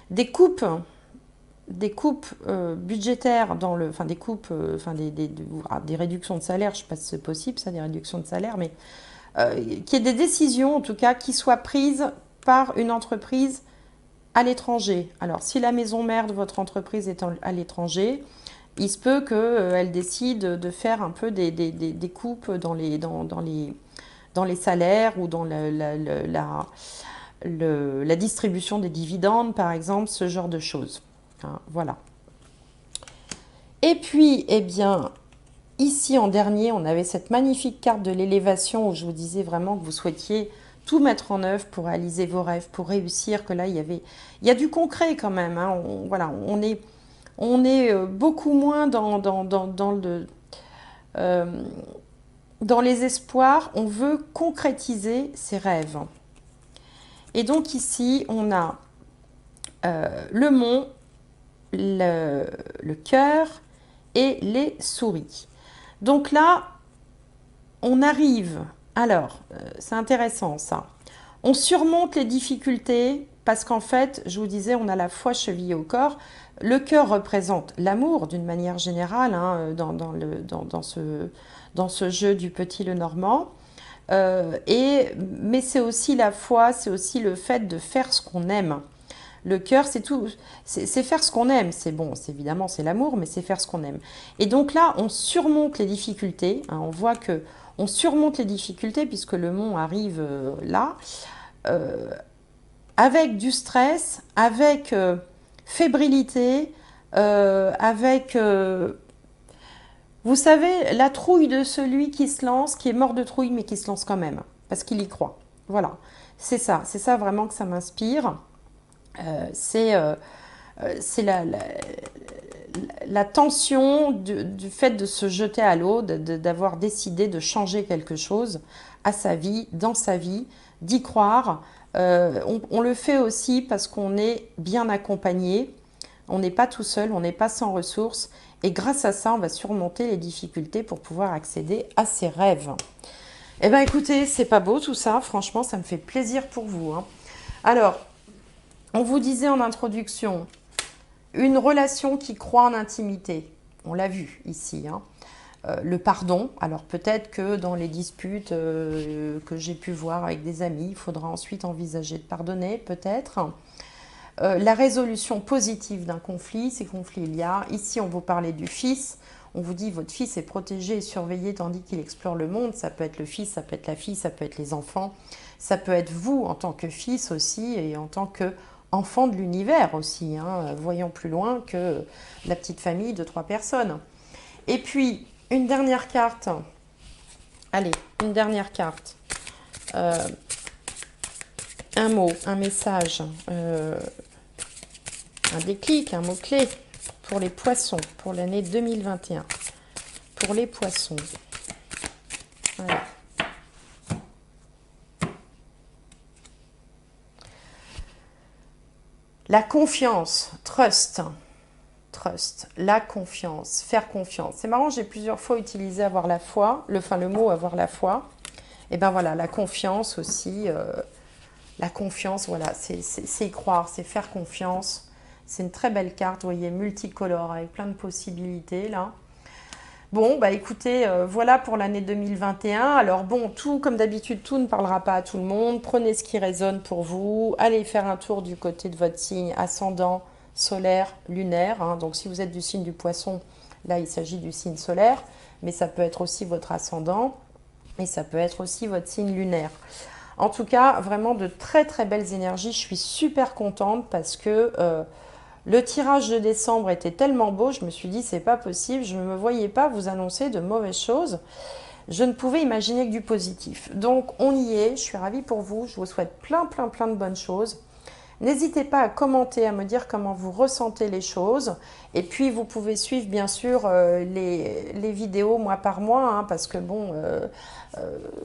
des coupes budgétaires enfin des coupes, des réductions de salaire. Je ne sais pas si c'est possible, ça, des réductions de salaire, mais qu'il y ait des décisions, en tout cas, qui soient prises par une entreprise à l'étranger. Alors, si la maison mère de votre entreprise est à l'étranger, il se peut qu'elle décide de faire un peu des coupes dans les salaires ou dans la distribution des dividendes, par exemple, ce genre de choses. Hein, voilà. Et puis, eh bien, Ici, en dernier, on avait cette magnifique carte de l'élévation où je vous disais vraiment que vous souhaitiez tout mettre en œuvre pour réaliser vos rêves, pour réussir, que là, il y a du concret quand même, hein. Voilà, on est beaucoup moins euh, dans les espoirs, on veut concrétiser ses rêves. Et donc ici, on a le mont, le cœur et les souris. Donc là, on arrive, alors, c'est intéressant ça, on surmonte les difficultés parce qu'en fait, je vous disais, on a la foi chevillée au corps. Le cœur représente l'amour d'une manière générale, hein, dans ce jeu du petit Lenormand. Mais c'est aussi la foi, c'est aussi le fait de faire ce qu'on aime. Le cœur, c'est tout, c'est faire ce qu'on aime. C'est bon, évidemment, c'est l'amour, mais c'est faire ce qu'on aime. Et donc là, on surmonte les difficultés, hein. On voit que on surmonte les difficultés puisque le mont arrive là, euh, avec du stress, avec fébrilité, avec, vous savez, la trouille de celui qui se lance, qui est mort de trouille, mais qui se lance quand même, parce qu'il y croit. Voilà, c'est ça vraiment que ça m'inspire. C'est la tension du fait de se jeter à l'eau, d'avoir décidé de changer quelque chose à sa vie, dans sa vie, d'y croire. On le fait aussi parce qu'on est bien accompagné, on n'est pas tout seul, on n'est pas sans ressources, et grâce à ça, on va surmonter les difficultés pour pouvoir accéder à ses rêves. Eh bien écoutez, c'est pas beau tout ça, franchement, ça me fait plaisir pour vous, hein. Alors, on vous disait en introduction, une relation qui croit en intimité, on l'a vu ici, hein. Le pardon, alors peut-être que dans les disputes que j'ai pu voir avec des amis, il faudra ensuite envisager de pardonner, peut-être. La résolution positive d'un conflit, ces conflits il y a. Ici, on vous parlait du fils. On vous dit votre fils est protégé et surveillé tandis qu'il explore le monde. Ça peut être le fils, ça peut être la fille, ça peut être les enfants. Ça peut être vous en tant que fils aussi et en tant qu'enfant de l'univers aussi, hein. Voyons plus loin que la petite famille de 3 personnes. Et puis, une dernière carte. Allez, une dernière carte. Un mot, un message, un déclic, un mot-clé pour les poissons, pour l'année 2021. Pour les poissons. Voilà. La confiance, trust. Trust, la confiance, faire confiance. C'est marrant, j'ai plusieurs fois utilisé avoir la foi, le mot avoir la foi. Et ben voilà, la confiance aussi. La confiance, voilà, c'est y croire, c'est faire confiance. C'est une très belle carte, vous voyez, multicolore, avec plein de possibilités, là. Bon, bah écoutez, voilà pour l'année 2021. Alors bon, tout, comme d'habitude, tout ne parlera pas à tout le monde. Prenez ce qui résonne pour vous. Allez faire un tour du côté de votre signe ascendant, solaire, lunaire, hein. Donc si vous êtes du signe du poisson, là, il s'agit du signe solaire. Mais ça peut être aussi votre ascendant. Et ça peut être aussi votre signe lunaire. En tout cas, vraiment de très très belles énergies. Je suis super contente parce que le tirage de décembre était tellement beau. Je me suis dit, c'est pas possible. Je ne me voyais pas vous annoncer de mauvaises choses. Je ne pouvais imaginer que du positif. Donc, on y est. Je suis ravie pour vous. Je vous souhaite plein de bonnes choses. N'hésitez pas à commenter, à me dire comment vous ressentez les choses. Et puis, vous pouvez suivre, bien sûr, les vidéos mois par mois, hein, parce que, bon,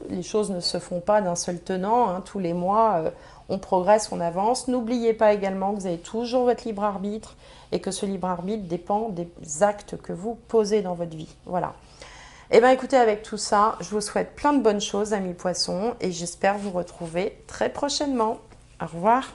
les choses ne se font pas d'un seul tenant, hein. Tous les mois, on progresse, on avance. N'oubliez pas également que vous avez toujours votre libre arbitre et que ce libre arbitre dépend des actes que vous posez dans votre vie. Voilà. Eh bien, écoutez, avec tout ça, je vous souhaite plein de bonnes choses, amis poissons, et j'espère vous retrouver très prochainement. Au revoir.